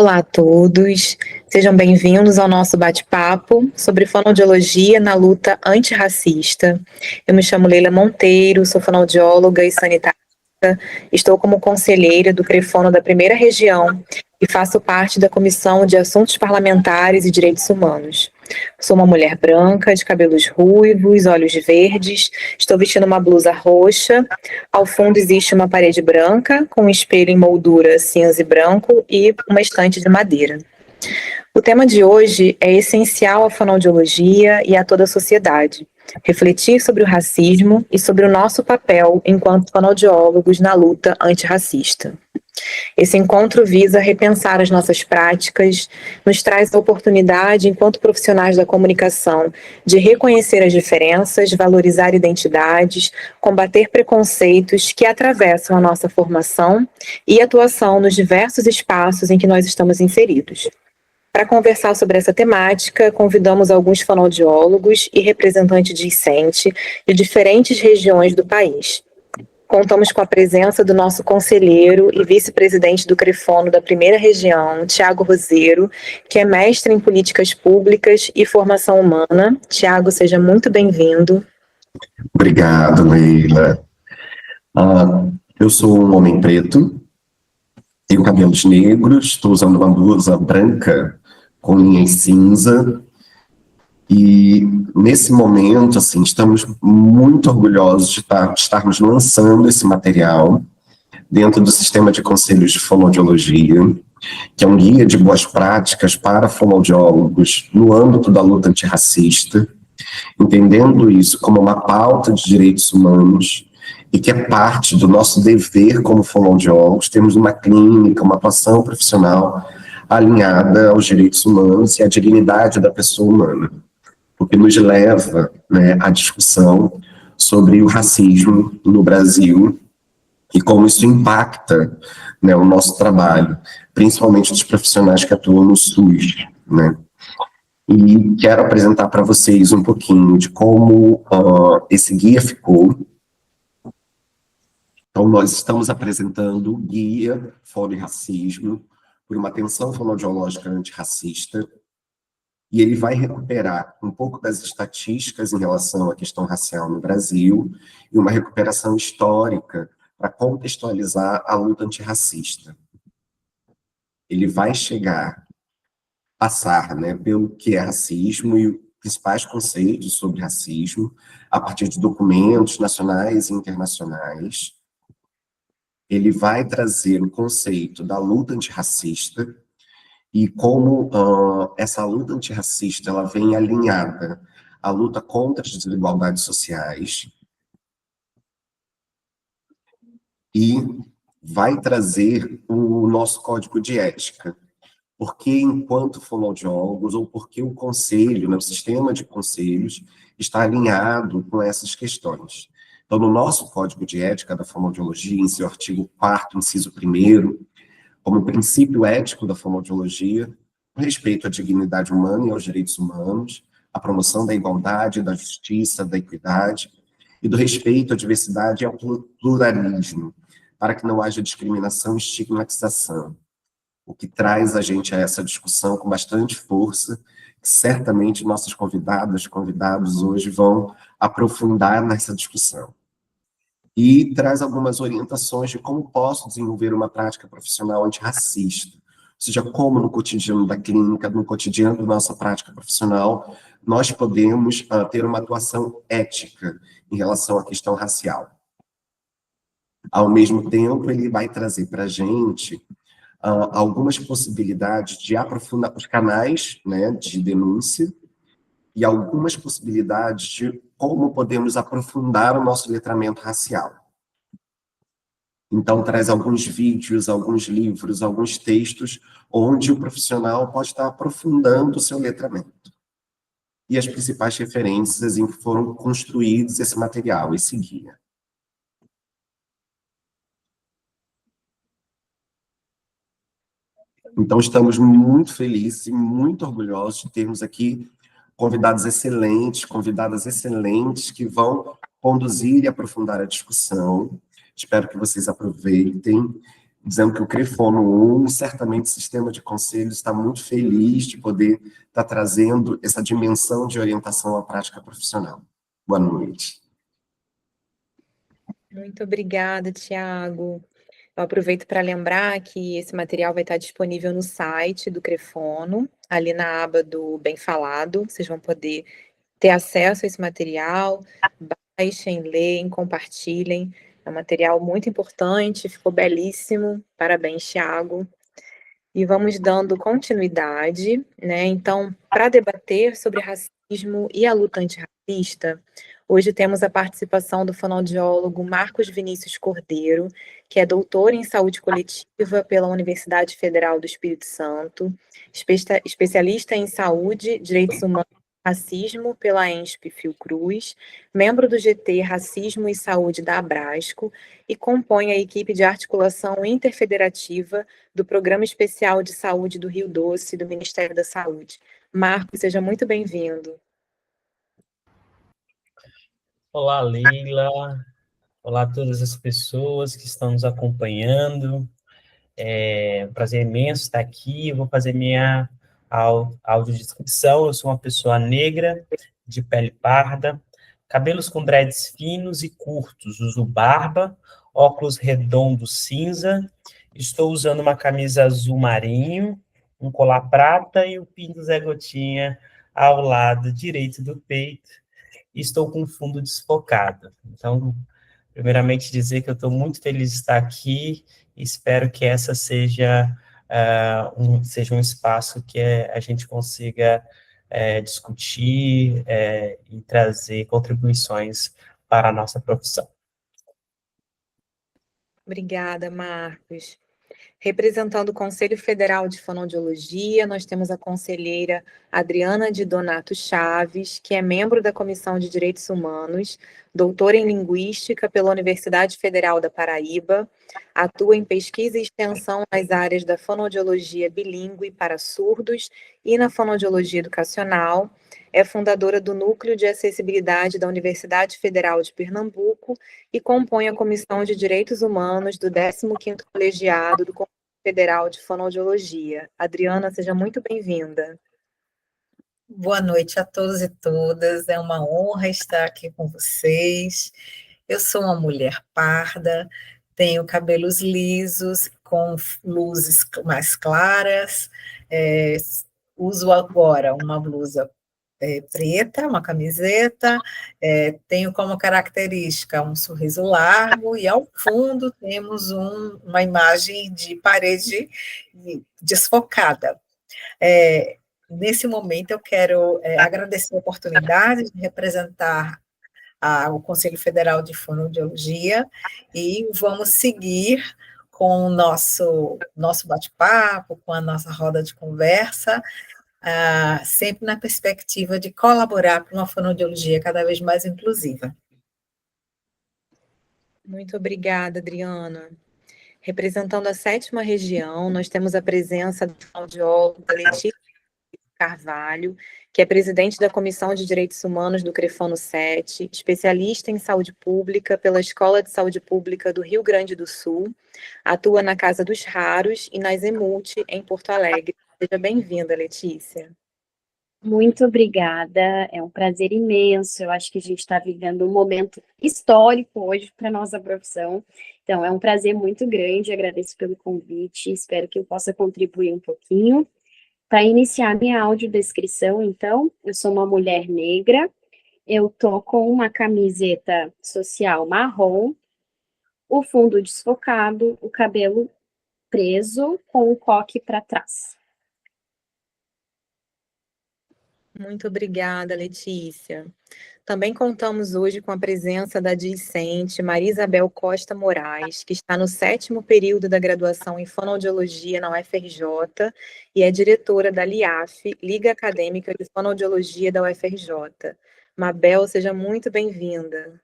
Olá a todos, sejam bem-vindos ao nosso bate-papo sobre fonoaudiologia na luta antirracista. Eu me chamo Leila Monteiro, sou fonoaudióloga e sanitarista, estou como conselheira do CREFONO da Primeira Região e faço parte da Comissão de Assuntos Parlamentares e Direitos Humanos. Sou uma mulher branca, de cabelos ruivos, olhos verdes, estou vestindo uma blusa roxa, ao fundo existe uma parede branca, com um espelho em moldura cinza e branco e uma estante de madeira. O tema de hoje é essencial à fonoaudiologia e a toda a sociedade. Refletir sobre o racismo e sobre o nosso papel enquanto fonoaudiólogos na luta antirracista. Esse encontro visa repensar as nossas práticas, nos traz a oportunidade, enquanto profissionais da comunicação, de reconhecer as diferenças, valorizar identidades, combater preconceitos que atravessam a nossa formação e atuação nos diversos espaços em que nós estamos inseridos. Para conversar sobre essa temática, convidamos alguns fonoaudiólogos e representantes discentes de diferentes regiões do país. Contamos com a presença do nosso conselheiro e vice-presidente do CREFONO da Primeira Região, Tiago Roseiro, que é mestre em políticas públicas e formação humana. Tiago, seja muito bem-vindo. Obrigado, Leila. Eu sou um homem preto, tenho cabelos negros, estou usando uma blusa branca com linhas cinza. E nesse momento, assim, estamos muito orgulhosos de estarmos lançando esse material dentro do Sistema de Conselhos de Fonoaudiologia, que é um guia de boas práticas para fonoaudiólogos no âmbito da luta antirracista, entendendo isso como uma pauta de direitos humanos e que é parte do nosso dever como fonoaudiólogos. Temos uma clínica, uma atuação profissional alinhada aos direitos humanos e à dignidade da pessoa humana, o que nos leva, né, à discussão sobre o racismo no Brasil e como isso impacta, né, o nosso trabalho, principalmente dos profissionais que atuam no SUS, né? E quero apresentar para vocês um pouquinho de como esse guia ficou. Então, nós estamos apresentando o Guia Fono e Racismo por uma atenção fonoaudiológica antirracista, e ele vai recuperar um pouco das estatísticas em relação à questão racial no Brasil e uma recuperação histórica para contextualizar a luta antirracista. Ele vai passar, né, pelo que é racismo e os principais conceitos sobre racismo, a partir de documentos nacionais e internacionais. Ele vai trazer o conceito da luta antirracista, e como essa luta antirracista ela vem alinhada à luta contra as desigualdades sociais, e vai trazer o nosso código de ética, porque enquanto fonoaudiólogos, ou porque o conselho, né, o sistema de conselhos, está alinhado com essas questões. Então, no nosso código de ética da fonoaudiologia, em seu artigo 4º, inciso 1º, como princípio ético da fonoaudiologia, o respeito à dignidade humana e aos direitos humanos, a promoção da igualdade, da justiça, da equidade e do respeito à diversidade e ao pluralismo, para que não haja discriminação e estigmatização, o que traz a gente a essa discussão com bastante força, que certamente nossos convidados hoje vão aprofundar nessa discussão. E traz algumas orientações de como posso desenvolver uma prática profissional antirracista, ou seja, como no cotidiano da clínica, no cotidiano da nossa prática profissional, nós podemos ter uma atuação ética em relação à questão racial. Ao mesmo tempo, ele vai trazer para a gente algumas possibilidades de aprofundar os canais, né, de denúncia, e algumas possibilidades de como podemos aprofundar o nosso letramento racial. Então, traz alguns vídeos, alguns livros, alguns textos, onde o profissional pode estar aprofundando o seu letramento. E as principais referências em que foram construídos esse material, esse guia. Então, estamos muito felizes e muito orgulhosos de termos aqui convidados excelentes, convidadas excelentes, que vão conduzir e aprofundar a discussão. Espero que vocês aproveitem. dizendo que o CREFONO 1, certamente o sistema de conselhos está muito feliz de poder estar trazendo essa dimensão de orientação à prática profissional. Boa noite. Muito obrigada, Tiago. Eu aproveito para lembrar que esse material vai estar disponível no site do Crefono, ali na aba do Bem Falado. Vocês vão poder ter acesso a esse material, baixem, leem, compartilhem. É um material muito importante, ficou belíssimo. Parabéns, Tiago. E vamos dando continuidade, né? Então, para debater sobre racismo e a luta antirracista, hoje temos a participação do fonoaudiólogo Marcos Vinícius Cordeiro, que é doutor em saúde coletiva pela Universidade Federal do Espírito Santo, especialista em saúde, direitos humanos e racismo pela ENSP Fiocruz, membro do GT Racismo e Saúde da Abrasco e compõe a equipe de articulação interfederativa do Programa Especial de Saúde do Rio Doce, do Ministério da Saúde. Marcos, seja muito bem-vindo. Olá, Leila. Olá a todas as pessoas que estão nos acompanhando. É um prazer imenso estar aqui. Eu vou fazer minha audiodescrição. Eu sou uma pessoa negra, de pele parda, cabelos com dreads finos e curtos, uso barba, óculos redondos cinza, estou usando uma camisa azul marinho, um colar prata e o pin do Zé Gotinha ao lado direito do peito, e estou com o fundo desfocado. Então, primeiramente dizer que eu estou muito feliz de estar aqui e espero que essa seja, seja um espaço que a gente consiga discutir e trazer contribuições para a nossa profissão. Obrigada, Marcos. Representando o Conselho Federal de Fonoaudiologia, nós temos a conselheira Adriana de Donato Chaves, que é membro da Comissão de Direitos Humanos, doutora em Linguística pela Universidade Federal da Paraíba, atua em pesquisa e extensão nas áreas da fonoaudiologia bilíngue para surdos e na fonoaudiologia educacional, é fundadora do Núcleo de Acessibilidade da Universidade Federal de Pernambuco e compõe a Comissão de Direitos Humanos do 15º Colegiado do Conselho Federal de Fonoaudiologia. Adriana, seja muito bem-vinda. Boa noite a todos e todas, é uma honra estar aqui com vocês. Eu sou uma mulher parda, tenho cabelos lisos, com luzes mais claras, uso agora uma blusa preta, uma camiseta, tenho como característica um sorriso largo e ao fundo temos uma imagem de parede desfocada. Nesse momento eu quero agradecer a oportunidade de representar o Conselho Federal de Fonoaudiologia e vamos seguir com o nosso bate-papo, com a nossa roda de conversa, sempre na perspectiva de colaborar para uma fonoaudiologia cada vez mais inclusiva. Muito obrigada, Adriana. Representando a 7ª região, nós temos a presença da fonoaudióloga Letícia Carvalho, que é presidente da Comissão de Direitos Humanos do Crefono 7, especialista em saúde pública pela Escola de Saúde Pública do Rio Grande do Sul, atua na Casa dos Raros e na Zemulti, em Porto Alegre. Seja bem-vinda, Letícia. Muito obrigada, é um prazer imenso. Eu acho que a gente está vivendo um momento histórico hoje para a nossa profissão. Então, é um prazer muito grande, agradeço pelo convite, espero que eu possa contribuir um pouquinho. Para iniciar minha audiodescrição, então, eu sou uma mulher negra, eu tô com uma camiseta social marrom, o fundo desfocado, o cabelo preso com o coque para trás. Muito obrigada, Letícia. Também contamos hoje com a presença da discente Maria Isabel Costa Moraes, que está no 7º período da graduação em Fonoaudiologia na UFRJ e é diretora da LIAF, Liga Acadêmica de Fonoaudiologia da UFRJ. Mabel, seja muito bem-vinda.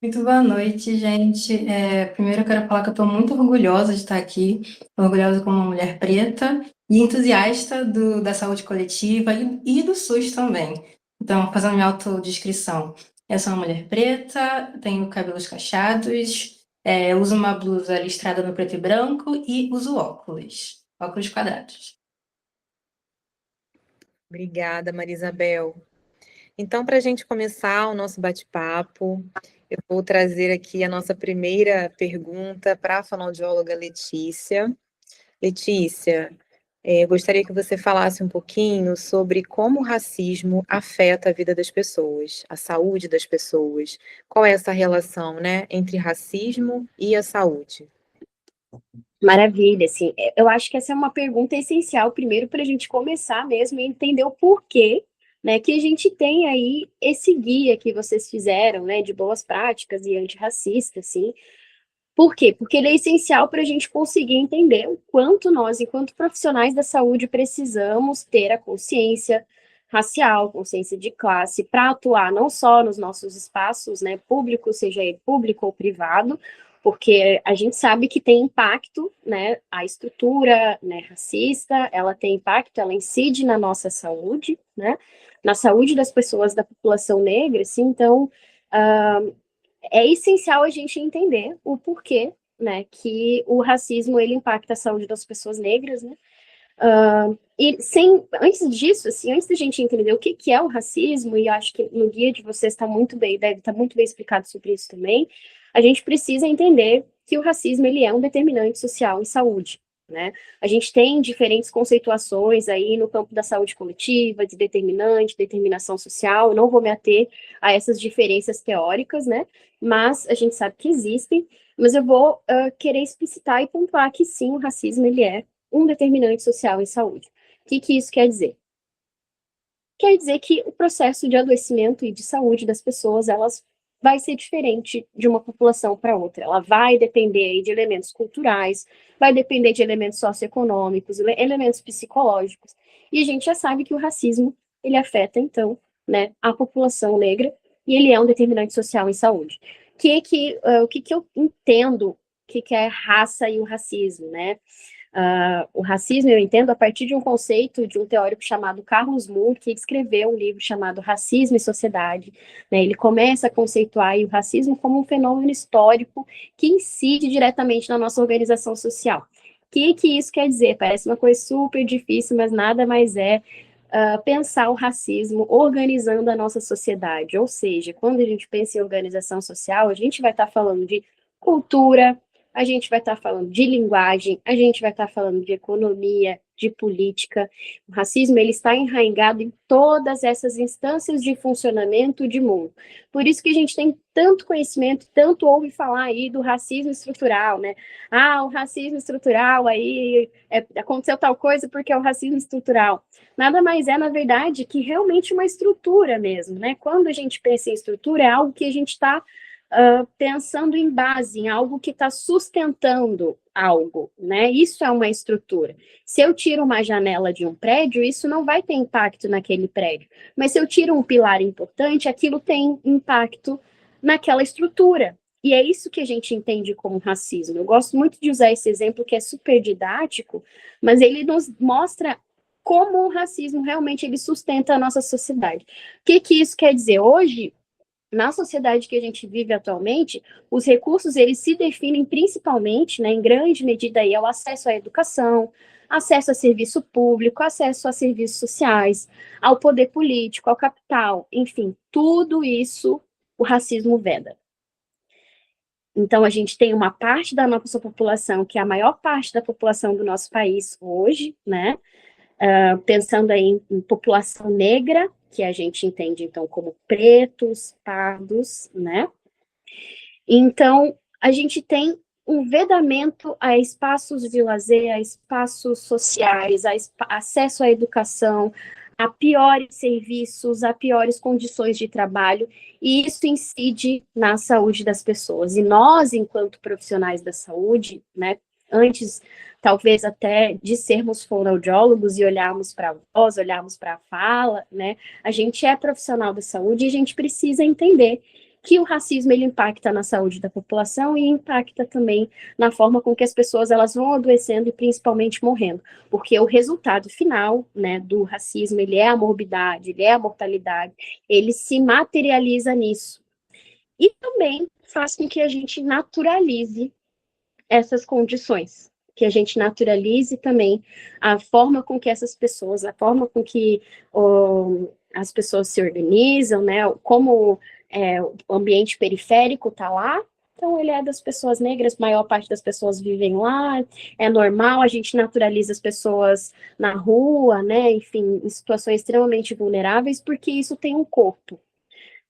Muito boa noite, gente. Primeiro eu quero falar que eu estou muito orgulhosa de estar aqui, orgulhosa como uma mulher preta e entusiasta da saúde coletiva e do SUS também. Então, fazendo minha autodescrição. Eu sou uma mulher preta, tenho cabelos cacheados, Uso uma blusa listrada no preto e branco e uso óculos quadrados. Obrigada, Marisabel. Então, para a gente começar o nosso bate-papo, eu vou trazer aqui a nossa primeira pergunta para a fonoaudióloga Letícia. Letícia, eu gostaria que você falasse um pouquinho sobre como o racismo afeta a vida das pessoas, a saúde das pessoas. Qual é essa relação, né, entre racismo e a saúde? Maravilha, assim, eu acho que essa é uma pergunta essencial, primeiro, para a gente começar mesmo e entender o porquê, né, que a gente tem aí esse guia que vocês fizeram, né, de boas práticas e antirracista, assim. Por quê? Porque ele é essencial para a gente conseguir entender o quanto nós, enquanto profissionais da saúde, precisamos ter a consciência racial, consciência de classe, para atuar não só nos nossos espaços, né, públicos, seja ele público ou privado, porque a gente sabe que tem impacto, né, a estrutura, né, racista, ela tem impacto, ela incide na nossa saúde, né, na saúde das pessoas da população negra, assim, então, é essencial a gente entender o porquê, né, que o racismo, ele impacta a saúde das pessoas negras, né, antes disso, assim, antes da gente entender o que é o racismo, e acho que no guia de vocês está muito bem, deve estar muito bem explicado sobre isso também, a gente precisa entender que o racismo, ele é um determinante social em saúde, né? A gente tem diferentes conceituações aí no campo da saúde coletiva, de determinante, determinação social, eu não vou me ater a essas diferenças teóricas, né? Mas a gente sabe que existem, mas eu vou querer explicitar e pontuar que sim, o racismo, ele é um determinante social em saúde. O que isso quer dizer? Quer dizer que o processo de adoecimento e de saúde das pessoas, elas vai ser diferente de uma população para outra. Ela vai depender de elementos culturais, vai depender de elementos socioeconômicos, elementos psicológicos. E a gente já sabe que o racismo, ele afeta, então, né, a população negra, e ele é um determinante social em saúde. O que eu entendo, o que é raça e o racismo, né? O racismo eu entendo a partir de um conceito de um teórico chamado Carlos Moore, que escreveu um livro chamado Racismo e Sociedade, né? Ele começa a conceituar o racismo como um fenômeno histórico que incide diretamente na nossa organização social. O que isso quer dizer? Parece uma coisa super difícil, mas nada mais é pensar o racismo organizando a nossa sociedade, ou seja, quando a gente pensa em organização social, a gente vai estar falando de cultura, a gente vai estar falando de linguagem, a gente vai estar falando de economia, de política. O racismo, ele está enraizado em todas essas instâncias de funcionamento de mundo. Por isso que a gente tem tanto conhecimento, tanto ouve falar aí do racismo estrutural, né? O racismo estrutural, aí aconteceu tal coisa porque é o racismo estrutural. Nada mais é, na verdade, que realmente uma estrutura mesmo, né? Quando a gente pensa em estrutura, é algo que a gente está pensando em base, em algo que está sustentando algo, né? Isso é uma estrutura. Se eu tiro uma janela de um prédio, isso não vai ter impacto naquele prédio. Mas se eu tiro um pilar importante, aquilo tem impacto naquela estrutura. E é isso que a gente entende como racismo. Eu gosto muito de usar esse exemplo que é super didático, mas ele nos mostra como o racismo realmente ele sustenta a nossa sociedade. O que isso quer dizer? Hoje, na sociedade que a gente vive atualmente, os recursos, eles se definem principalmente, né, em grande medida, aí, ao acesso à educação, acesso a serviço público, acesso a serviços sociais, ao poder político, ao capital, enfim, tudo isso o racismo veda. Então, a gente tem uma parte da nossa população, que é a maior parte da população do nosso país hoje, né, pensando aí em população negra, que a gente entende, então, como pretos, pardos, né? Então, a gente tem um vedamento a espaços de lazer, a espaços sociais, acesso à educação, a piores serviços, a piores condições de trabalho, e isso incide na saúde das pessoas. E nós, enquanto profissionais da saúde, né, antes talvez até de sermos fonoaudiólogos e olharmos para a voz, olharmos para a fala, né? A gente é profissional da saúde e a gente precisa entender que o racismo ele impacta na saúde da população e impacta também na forma com que as pessoas elas vão adoecendo e principalmente morrendo, porque o resultado final, né, do racismo, ele é a morbidade, ele é a mortalidade, ele se materializa nisso. e também faz com que a gente naturalize essas condições, que a gente naturalize também a forma com que essas pessoas, a forma com que as pessoas se organizam, né, como o ambiente periférico está lá, então ele é das pessoas negras, a maior parte das pessoas vivem lá, é normal, a gente naturaliza as pessoas na rua, né, enfim, em situações extremamente vulneráveis, porque isso tem um corpo,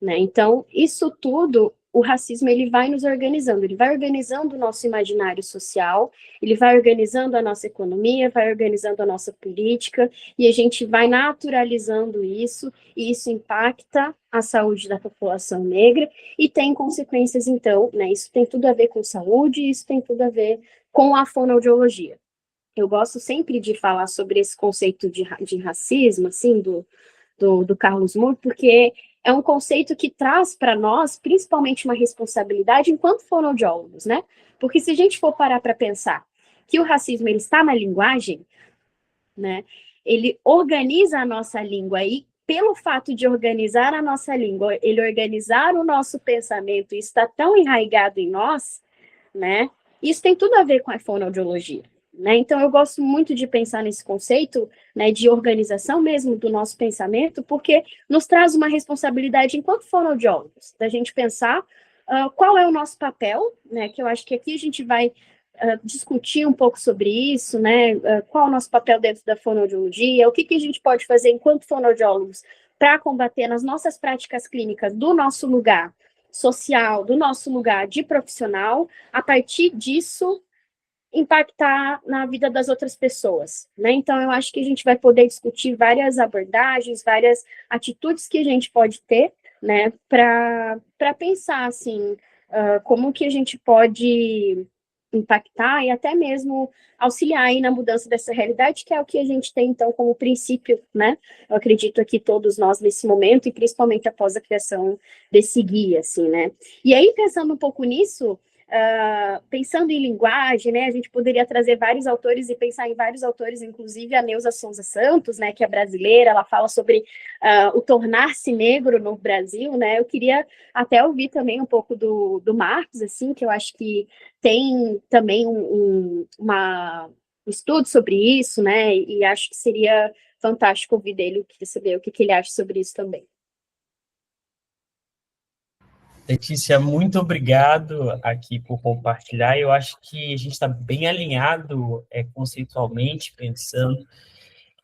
né? Então, isso tudo, o racismo, ele vai nos organizando, ele vai organizando o nosso imaginário social, ele vai organizando a nossa economia, vai organizando a nossa política, e a gente vai naturalizando isso, e isso impacta a saúde da população negra, e tem consequências, então, né? Isso tem tudo a ver com saúde, isso tem tudo a ver com a fonoaudiologia. Eu gosto sempre de falar sobre esse conceito de racismo, assim, do Carlos Moore, porque é um conceito que traz para nós, principalmente, uma responsabilidade enquanto fonoaudiólogos, né? Porque se a gente for parar para pensar que o racismo ele está na linguagem, né? Ele organiza a nossa língua e, pelo fato de organizar a nossa língua, ele organizar o nosso pensamento e está tão enraizado em nós, né? Isso tem tudo a ver com a fonoaudiologia. Né? Então, eu gosto muito de pensar nesse conceito, né, de organização mesmo do nosso pensamento, porque nos traz uma responsabilidade enquanto fonoaudiólogos, da gente pensar qual é o nosso papel, né, que eu acho que aqui a gente vai discutir um pouco sobre isso, né, qual é o nosso papel dentro da fonoaudiologia, o que a gente pode fazer enquanto fonoaudiólogos para combater nas nossas práticas clínicas do nosso lugar social, do nosso lugar de profissional, a partir disso impactar na vida das outras pessoas, né? Então, eu acho que a gente vai poder discutir várias abordagens, várias atitudes que a gente pode ter, né, para pensar, assim, como que a gente pode impactar e até mesmo auxiliar aí na mudança dessa realidade, que é o que a gente tem, então, como princípio, né? Eu acredito aqui todos nós nesse momento, e principalmente após a criação desse guia, assim, né? E aí, pensando um pouco nisso, pensando em linguagem, né, a gente poderia trazer vários autores e pensar em vários autores, inclusive a Neuza Souza Santos, né, que é brasileira, ela fala sobre o tornar-se negro no Brasil, né, eu queria até ouvir também um pouco do Marcos, assim, que eu acho que tem também um estudo sobre isso, né, e acho que seria fantástico ouvir dele, queria saber o que ele acha sobre isso também. Letícia, muito obrigado aqui por compartilhar. Eu acho que a gente está bem alinhado conceitualmente, pensando.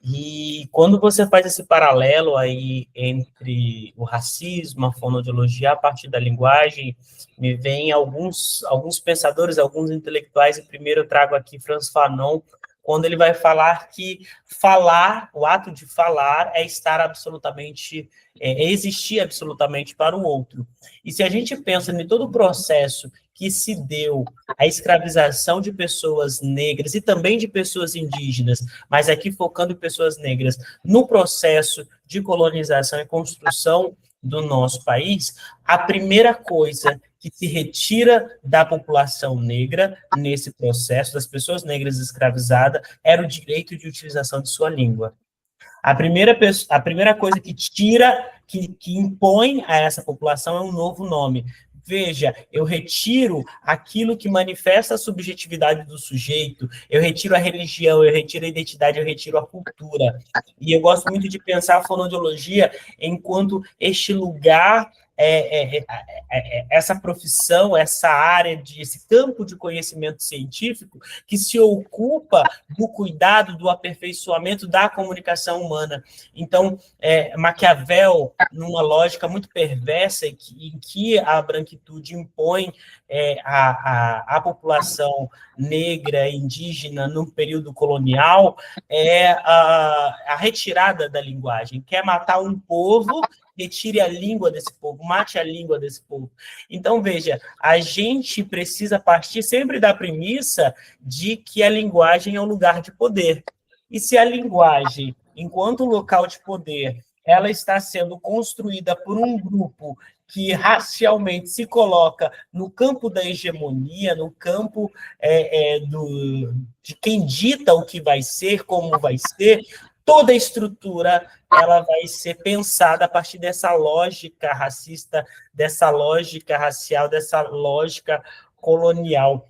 E quando você faz esse paralelo aí entre o racismo, a fonoaudiologia, a partir da linguagem, me vem alguns pensadores, alguns intelectuais, e primeiro eu trago aqui Frantz Fanon, quando ele vai falar que falar, o ato de falar é estar absolutamente, existir absolutamente para o outro. E se a gente pensa em todo o processo que se deu a escravização de pessoas negras e também de pessoas indígenas, mas aqui focando em pessoas negras, no processo de colonização e construção do nosso país, a primeira coisa que se retira da população negra nesse processo, das pessoas negras escravizadas, era o direito de utilização de sua língua. A primeira coisa que tira, que impõe a essa população é um novo nome. Veja, eu retiro aquilo que manifesta a subjetividade do sujeito, eu retiro a religião, eu retiro a identidade, eu retiro a cultura. E eu gosto muito de pensar a fonoaudiologia enquanto este lugar, essa profissão, essa área, esse campo de conhecimento científico que se ocupa do cuidado, do aperfeiçoamento da comunicação humana. Então, Maquiavel, numa lógica muito perversa em que a branquitude impõe a população negra, indígena, no período colonial, é a retirada da linguagem. Quer matar um povo, retire a língua desse povo, mate a língua desse povo. Então, veja, a gente precisa partir sempre da premissa de que a linguagem é um lugar de poder. E se a linguagem, enquanto local de poder, ela está sendo construída por um grupo que racialmente se coloca no campo da hegemonia, no campo de quem dita o que vai ser, como vai ser, toda a estrutura ela vai ser pensada a partir dessa lógica racista, dessa lógica racial, dessa lógica colonial.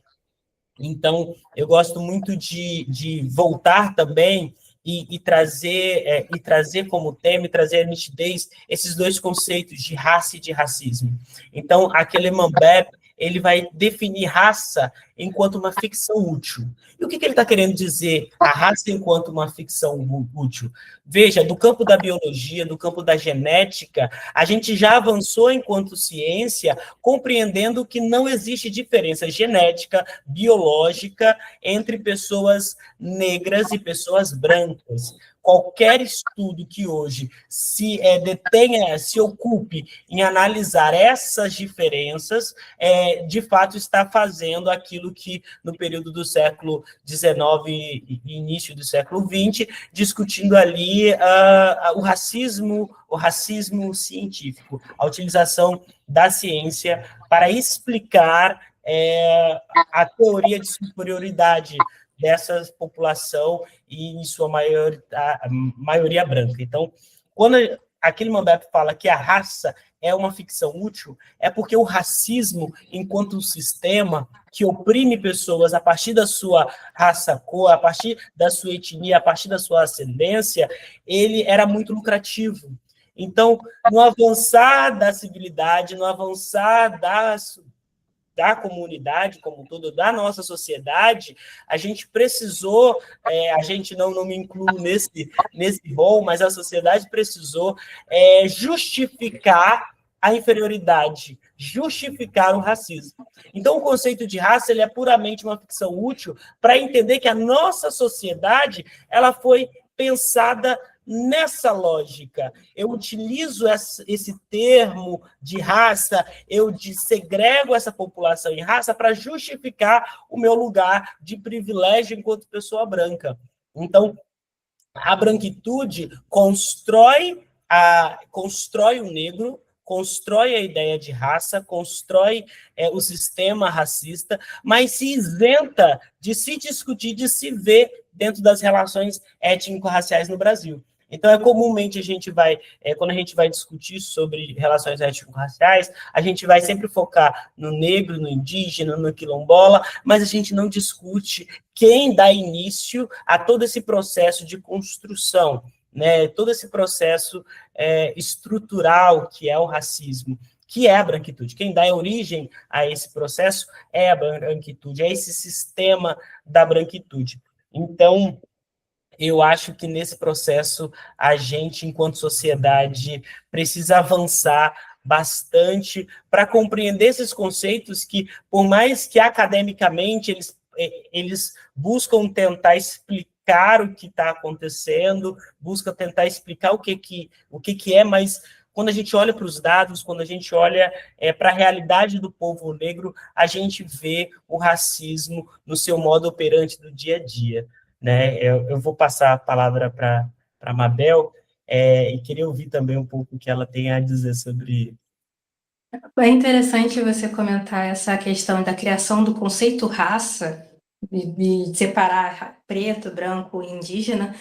Então, eu gosto muito de voltar também e trazer como tema, e trazer a nitidez, esses dois conceitos de raça e de racismo. Então, aquele Mbembe, ele vai definir raça enquanto uma ficção útil. E o que ele está querendo dizer, a raça enquanto uma ficção útil? Veja, do campo da biologia, do campo da genética, a gente já avançou enquanto ciência, compreendendo que não existe diferença genética, biológica, entre pessoas negras e pessoas brancas. Qualquer estudo que hoje se ocupe em analisar essas diferenças, de fato está fazendo aquilo que no período do século XIX e início do século XX, discutindo ali o racismo científico, a utilização da ciência para explicar a teoria de superioridade dessa população e, em sua maioria branca. Então, quando aquele Mbembe fala que a raça é uma ficção útil, é porque o racismo, enquanto um sistema que oprime pessoas a partir da sua raça, cor, a partir da sua etnia, a partir da sua ascendência, ele era muito lucrativo. Então, no avançar da civilidade, no avançar da comunidade como um todo, da nossa sociedade, a gente precisou, a gente não me incluo nesse rol, mas a sociedade precisou justificar a inferioridade, justificar o racismo. Então, o conceito de raça ele é puramente uma ficção útil para entender que a nossa sociedade ela foi pensada nessa lógica. Eu utilizo esse termo de raça, eu segrego essa população em raça para justificar o meu lugar de privilégio enquanto pessoa branca. Então, a branquitude constrói o negro, constrói a ideia de raça, constrói o sistema racista, mas se isenta de se discutir, de se ver dentro das relações étnico-raciais no Brasil. Então, comumente, quando a gente vai discutir sobre relações étnico-raciais, a gente vai sempre focar no negro, no indígena, no quilombola, mas a gente não discute quem dá início a todo esse processo de construção, né? Todo esse processo estrutural que é o racismo, que é a branquitude. Quem dá origem a esse processo é a branquitude, é esse sistema da branquitude. Então, eu acho que nesse processo a gente, enquanto sociedade, precisa avançar bastante para compreender esses conceitos que, por mais que academicamente eles buscam tentar explicar o que está acontecendo, buscam tentar explicar o que é, mas quando a gente olha para os dados, quando a gente olha para a realidade do povo negro, a gente vê o racismo no seu modo operante do dia a dia. Né? Eu vou passar a palavra para a Mabel, e queria ouvir também um pouco o que ela tem a dizer sobre. É interessante você comentar essa questão da criação do conceito raça, de separar preto, branco e indígena.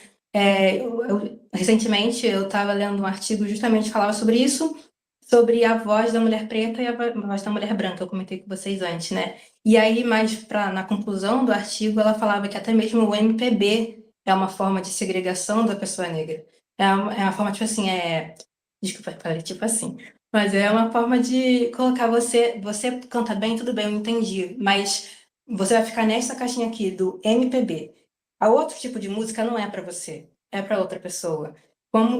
Recentemente eu estava lendo um artigo justamente que falava sobre isso, sobre a voz da mulher preta e a voz da mulher branca, eu comentei com vocês antes, né? E aí, na conclusão do artigo, ela falava que até mesmo o MPB é uma forma de segregação da pessoa negra. É uma forma, tipo assim, desculpa, falei tipo assim. Mas é uma forma de colocar você canta bem, tudo bem, eu entendi. Mas você vai ficar nessa caixinha aqui, do MPB. A outro tipo de música não é para você, é para outra pessoa.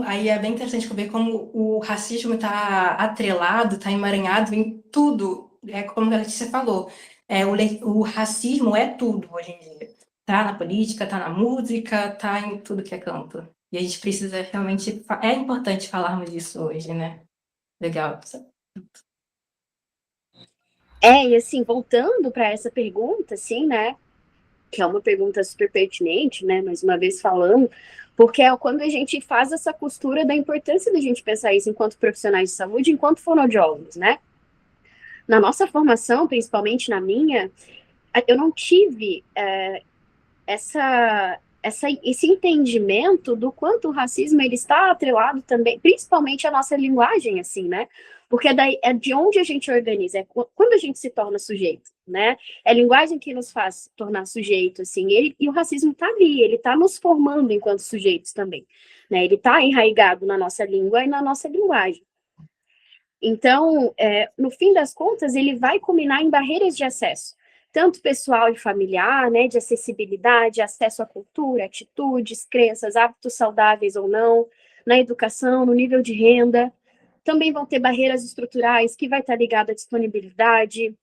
Aí é bem interessante ver como o racismo está atrelado, está emaranhado em tudo. É como a Letícia falou, o racismo é tudo hoje em dia. Tá na política, tá na música, tá em tudo que é canto. E a gente precisa realmente... É importante falarmos disso hoje, né? Legal. E assim, voltando para essa pergunta, assim, né? Que é uma pergunta super pertinente, né? Mais uma vez falando, porque é quando a gente faz essa costura da importância da gente pensar isso enquanto profissionais de saúde, enquanto fonoaudiólogos, né? Na nossa formação, principalmente na minha, eu não tive esse entendimento do quanto o racismo ele está atrelado também, principalmente à nossa linguagem, assim, né? Porque daí é de onde a gente organiza, é quando a gente se torna sujeito, né? É a linguagem que nos faz tornar sujeito, assim, e o racismo está ali, ele está nos formando enquanto sujeitos também, né? Ele está enraizado na nossa língua e na nossa linguagem. Então, no fim das contas, ele vai culminar em barreiras de acesso, tanto pessoal e familiar, né, de acessibilidade, acesso à cultura, atitudes, crenças, hábitos saudáveis ou não, na educação, no nível de renda. Também vão ter barreiras estruturais, que vai estar ligado à disponibilidade,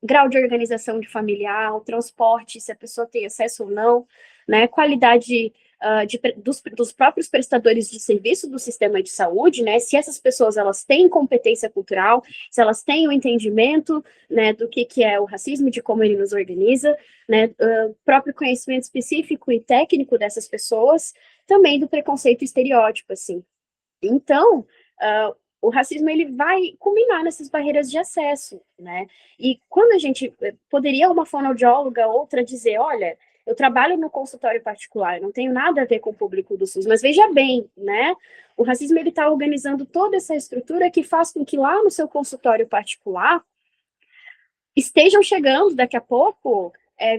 grau de organização de familiar, o transporte, se a pessoa tem acesso ou não, né, qualidade dos próprios prestadores de serviço do sistema de saúde, né, se essas pessoas elas têm competência cultural, se elas têm o entendimento, né, do que é o racismo, de como ele nos organiza, né, próprio conhecimento específico e técnico dessas pessoas, também do preconceito e estereótipo, assim. Então, o racismo ele vai culminar nessas barreiras de acesso, né? E quando a gente poderia uma fonoaudióloga outra dizer, olha, eu trabalho no consultório particular, não tenho nada a ver com o público do SUS, mas veja bem, né? O racismo ele está organizando toda essa estrutura que faz com que lá no seu consultório particular estejam chegando daqui a pouco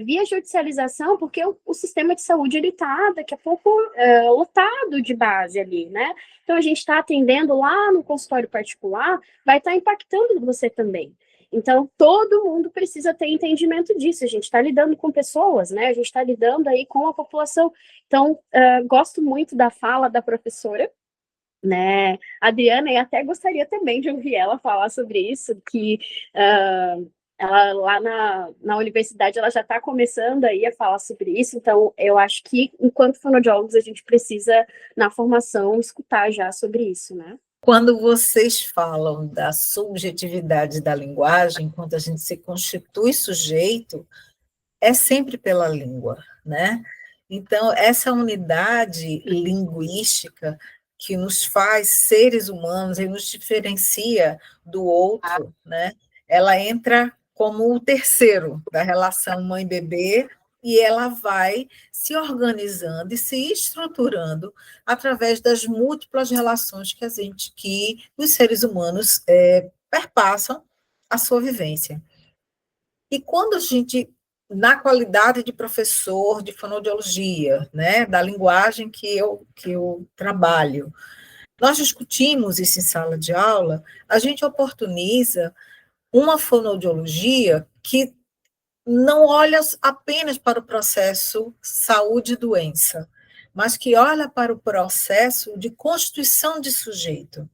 via judicialização, porque o sistema de saúde ele está daqui a pouco lotado de base ali, né? Então a gente está atendendo lá no consultório particular, vai estar impactando você também. Então todo mundo precisa ter entendimento disso. A gente está lidando com pessoas, né? A gente está lidando aí com a população. Então gosto muito da fala da professora, né, Adriana, e até gostaria também de ouvir ela falar sobre isso, que ela lá na universidade ela já está começando aí a falar sobre isso, então eu acho que enquanto fonoaudiólogos a gente precisa na formação escutar já sobre isso, né? Quando vocês falam da subjetividade da linguagem, quando a gente se constitui sujeito, é sempre pela língua, né? Então, essa unidade linguística que nos faz seres humanos e nos diferencia do outro, né? Ela entra como o terceiro da relação mãe-bebê e ela vai se organizando e se estruturando através das múltiplas relações que os seres humanos perpassam a sua vivência. E quando a gente, na qualidade de professor de fonoaudiologia, né, da linguagem que eu trabalho, nós discutimos isso em sala de aula, a gente oportuniza uma fonoaudiologia que não olha apenas para o processo saúde e doença, mas que olha para o processo de constituição de sujeito.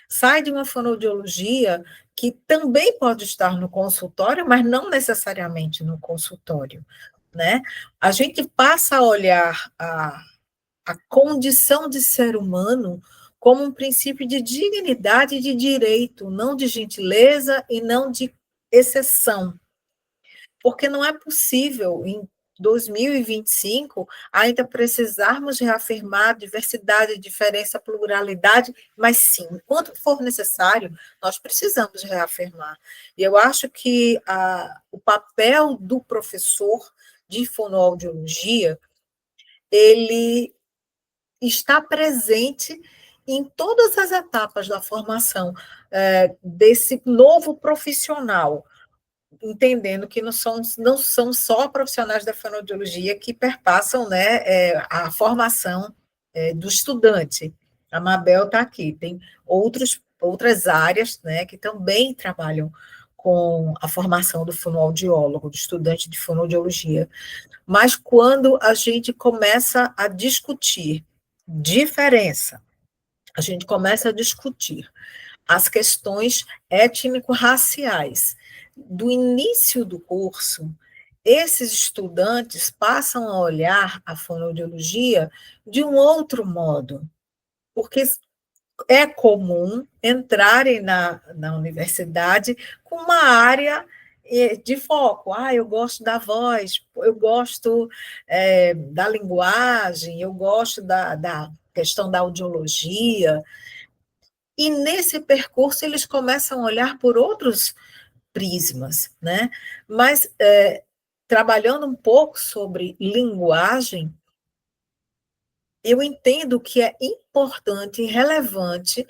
Sai de uma fonoaudiologia que também pode estar no consultório, mas não necessariamente no consultório, né? A gente passa a olhar a condição de ser humano como um princípio de dignidade e de direito, não de gentileza e não de exceção. Porque não é possível, em 2025, ainda precisarmos reafirmar diversidade, diferença, pluralidade, mas sim, enquanto for necessário, nós precisamos reafirmar. E eu acho que o papel do professor de fonoaudiologia, ele está presente em todas as etapas da formação desse novo profissional, entendendo que não são só profissionais da fonoaudiologia que perpassam, né, a formação do estudante. A Mabel está aqui, tem outras áreas, né, que também trabalham com a formação do fonoaudiólogo, do estudante de fonoaudiologia. Mas quando a gente começa a discutir diferença, a gente começa a discutir as questões étnico-raciais. Do início do curso, esses estudantes passam a olhar a fonoaudiologia de um outro modo, porque é comum entrarem na universidade com uma área de foco. Eu gosto da voz, eu gosto da linguagem, eu gosto da questão da audiologia. E nesse percurso eles começam a olhar por outros prismas, né? Mas trabalhando um pouco sobre linguagem, eu entendo que é importante e relevante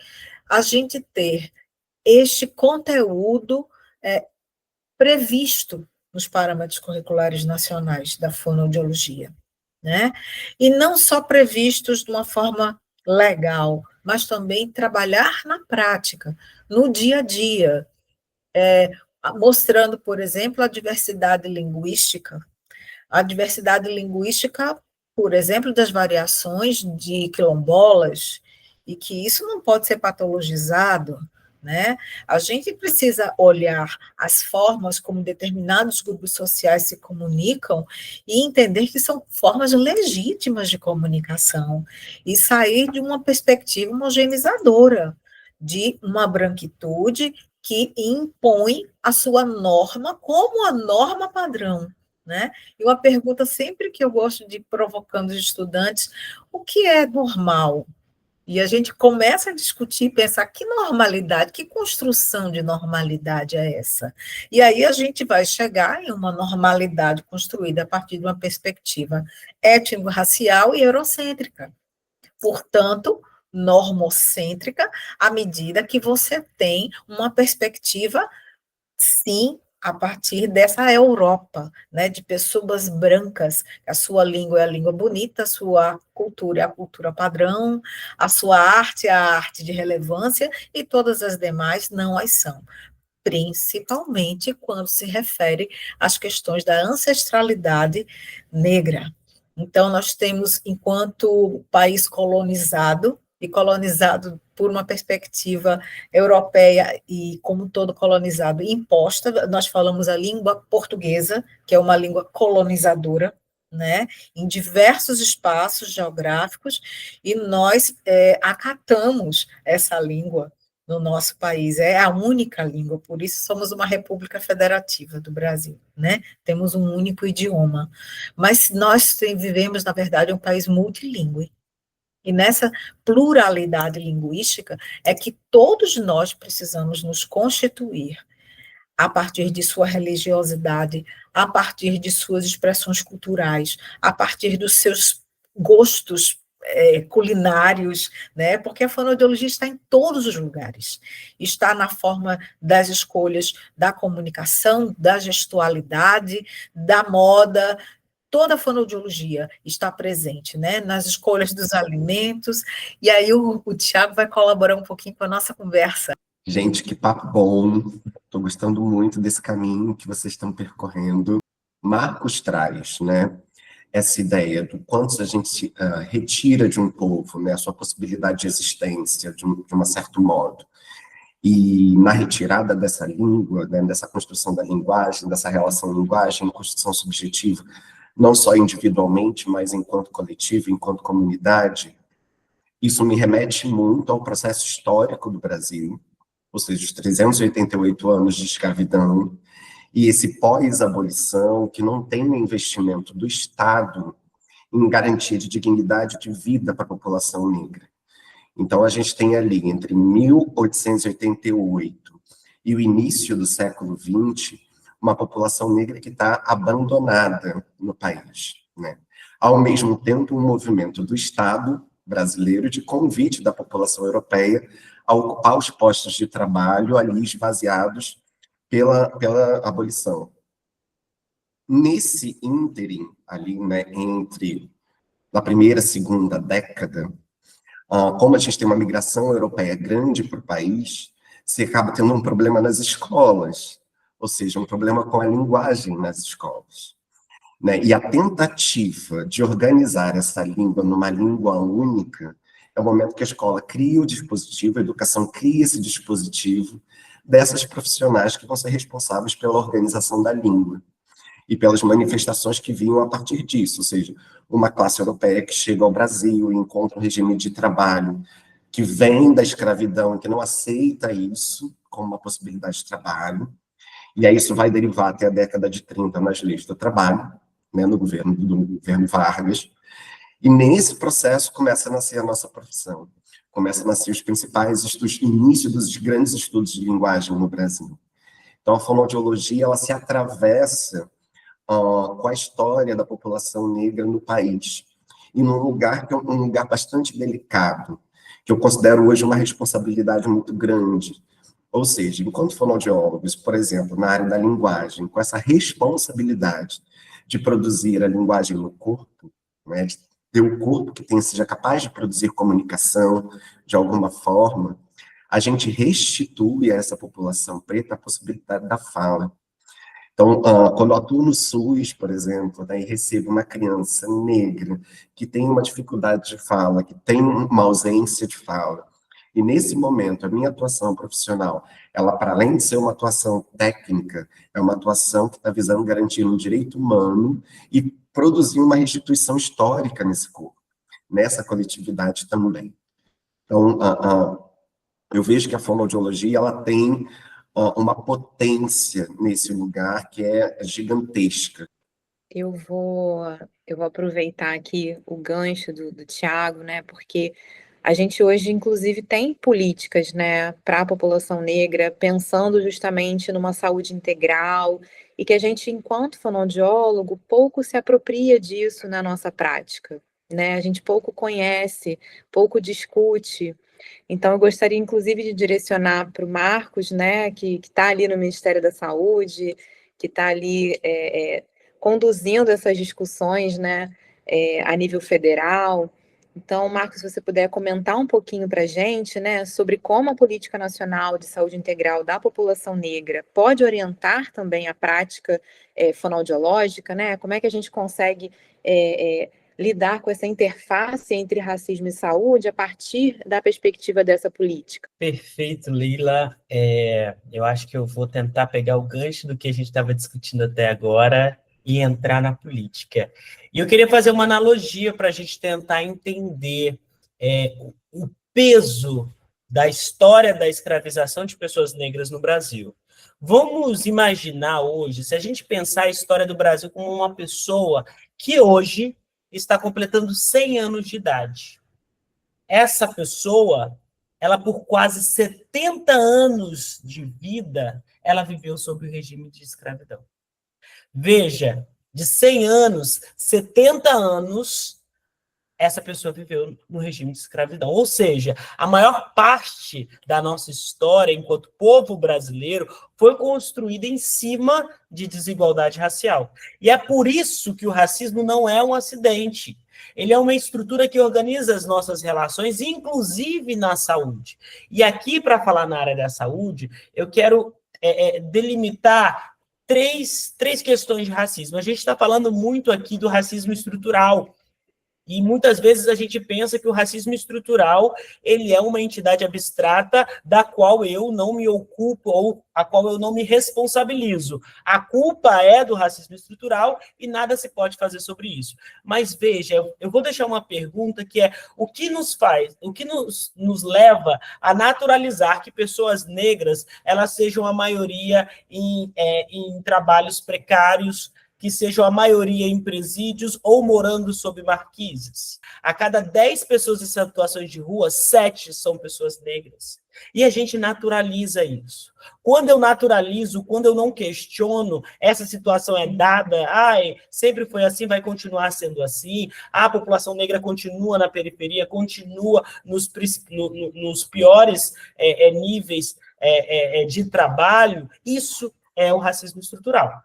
a gente ter este conteúdo previsto nos parâmetros curriculares nacionais da fonoaudiologia, né? E não só previstos de uma forma legal, mas também trabalhar na prática, no dia a dia, mostrando, por exemplo, a diversidade linguística, por exemplo, das variações de quilombolas, e que isso não pode ser patologizado, né? A gente precisa olhar as formas como determinados grupos sociais se comunicam e entender que são formas legítimas de comunicação e sair de uma perspectiva homogeneizadora, de uma branquitude que impõe a sua norma como a norma padrão, né? E uma pergunta sempre que eu gosto de ir provocando os estudantes: o que é normal? E a gente começa a discutir, pensar que normalidade, que construção de normalidade é essa? E aí a gente vai chegar em uma normalidade construída a partir de uma perspectiva étnico-racial e eurocêntrica. Portanto, normocêntrica, à medida que você tem uma perspectiva, sim, a partir dessa Europa, né, de pessoas brancas, a sua língua é a língua bonita, a sua cultura é a cultura padrão, a sua arte é a arte de relevância, e todas as demais não as são, principalmente quando se refere às questões da ancestralidade negra. Então, nós temos, enquanto país colonizado, e colonizado por uma perspectiva europeia e, como todo colonizado, imposta, nós falamos a língua portuguesa, que é uma língua colonizadora, né, em diversos espaços geográficos, e nós acatamos essa língua no nosso país, é a única língua, por isso somos uma república federativa do Brasil, né, temos um único idioma, mas nós vivemos, na verdade, um país multilingüe. E nessa pluralidade linguística é que todos nós precisamos nos constituir a partir de sua religiosidade, a partir de suas expressões culturais, a partir dos seus gostos culinários, né? Porque a fonoaudiologia está em todos os lugares. Está na forma das escolhas da comunicação, da gestualidade, da moda. Toda a fonoaudiologia está presente, né, nas escolhas dos alimentos, e aí o Tiago vai colaborar um pouquinho com a nossa conversa. Gente, que papo bom, estou gostando muito desse caminho que vocês estão percorrendo. Marcos traz, né, essa ideia do quanto a gente retira de um povo, né, a sua possibilidade de existência, de um certo modo. E na retirada dessa língua, né, dessa construção da linguagem, dessa relação linguagem, construção subjetiva, não só individualmente, mas enquanto coletivo, enquanto comunidade, isso me remete muito ao processo histórico do Brasil, ou seja, os 388 anos de escravidão, e esse pós-abolição, que não tem um investimento do Estado em garantia de dignidade de vida para a população negra. Então, a gente tem ali, entre 1888 e o início do século XX, uma população negra que está abandonada no país, né? Ao mesmo tempo, um movimento do Estado brasileiro de convite da população europeia a ocupar os postos de trabalho ali esvaziados pela abolição. Nesse ínterim, ali, né, entre a primeira e segunda década, como a gente tem uma migração europeia grande para o país, você acaba tendo um problema nas escolas, ou seja, um problema com a linguagem nas escolas, né? E a tentativa de organizar essa língua numa língua única é o momento que a escola cria o dispositivo, a educação cria esse dispositivo dessas profissionais que vão ser responsáveis pela organização da língua e pelas manifestações que vinham a partir disso, ou seja, uma classe europeia que chega ao Brasil e encontra um regime de trabalho que vem da escravidão e que não aceita isso como uma possibilidade de trabalho. E aí isso vai derivar até a década de 30 nas leis do trabalho, né, no governo Vargas. E nesse processo começa a nascer a nossa profissão. Começa a nascer os principais estudos, início dos grandes estudos de linguagem no Brasil. Então, a fonoaudiologia, ela se atravessa com a história da população negra no país. E num lugar que é um lugar bastante delicado, que eu considero hoje uma responsabilidade muito grande. Ou seja, enquanto fonoaudiólogos, por exemplo, na área da linguagem, com essa responsabilidade de produzir a linguagem no corpo, né, de ter um corpo que seja capaz de produzir comunicação de alguma forma, a gente restitui a essa população preta a possibilidade da fala. Então, quando eu atuo no SUS, por exemplo, né, e recebo uma criança negra que tem uma dificuldade de fala, que tem uma ausência de fala, e nesse momento, a minha atuação profissional, ela, para além de ser uma atuação técnica, é uma atuação que está visando garantir um direito humano e produzir uma restituição histórica nesse corpo, nessa coletividade também. Então, eu vejo que a fonoaudiologia, ela tem uma potência nesse lugar que é gigantesca. Eu vou aproveitar aqui o gancho do Tiago, né? Porque a gente hoje, inclusive, tem políticas, né, para a população negra, pensando justamente numa saúde integral, e que a gente, enquanto fonoaudiólogo, pouco se apropria disso na nossa prática, né? A gente pouco conhece, pouco discute. Então, eu gostaria, inclusive, de direcionar para o Marcos, né, que está ali no Ministério da Saúde, que está ali conduzindo essas discussões, né, a nível federal. Então, Marcos, se você puder comentar um pouquinho para a gente, né, sobre como a Política Nacional de Saúde Integral da População Negra pode orientar também a prática fonoaudiológica, né? Como é que a gente consegue lidar com essa interface entre racismo e saúde a partir da perspectiva dessa política? Perfeito, Leila. Eu acho que eu vou tentar pegar o gancho do que a gente estava discutindo até agora e entrar na política. E eu queria fazer uma analogia para a gente tentar entender o peso da história da escravização de pessoas negras no Brasil. Vamos imaginar hoje, se a gente pensar a história do Brasil como uma pessoa que hoje está completando 100 anos de idade. Essa pessoa, ela por quase 70 anos de vida, ela viveu sob o regime de escravidão. Veja, de 100 anos, 70 anos, essa pessoa viveu no regime de escravidão. Ou seja, a maior parte da nossa história, enquanto povo brasileiro, foi construída em cima de desigualdade racial. E é por isso que o racismo não é um acidente. Ele é uma estrutura que organiza as nossas relações, inclusive na saúde. E aqui, para falar na área da saúde, eu quero delimitar três questões de racismo. A gente está falando muito aqui do racismo estrutural, e muitas vezes a gente pensa que o racismo estrutural ele é uma entidade abstrata da qual eu não me ocupo ou a qual eu não me responsabilizo. A culpa é do racismo estrutural e nada se pode fazer sobre isso. Mas veja, eu vou deixar uma pergunta que é o que nos leva a naturalizar que pessoas negras elas sejam a maioria em trabalhos precários, que sejam a maioria em presídios ou morando sob marquises. A cada 10 pessoas em situações de rua, 7 são pessoas negras. E a gente naturaliza isso. Quando eu naturalizo, quando eu não questiono, essa situação é dada, sempre foi assim, vai continuar sendo assim, a população negra continua na periferia, continua nos piores níveis de trabalho, isso é o racismo estrutural.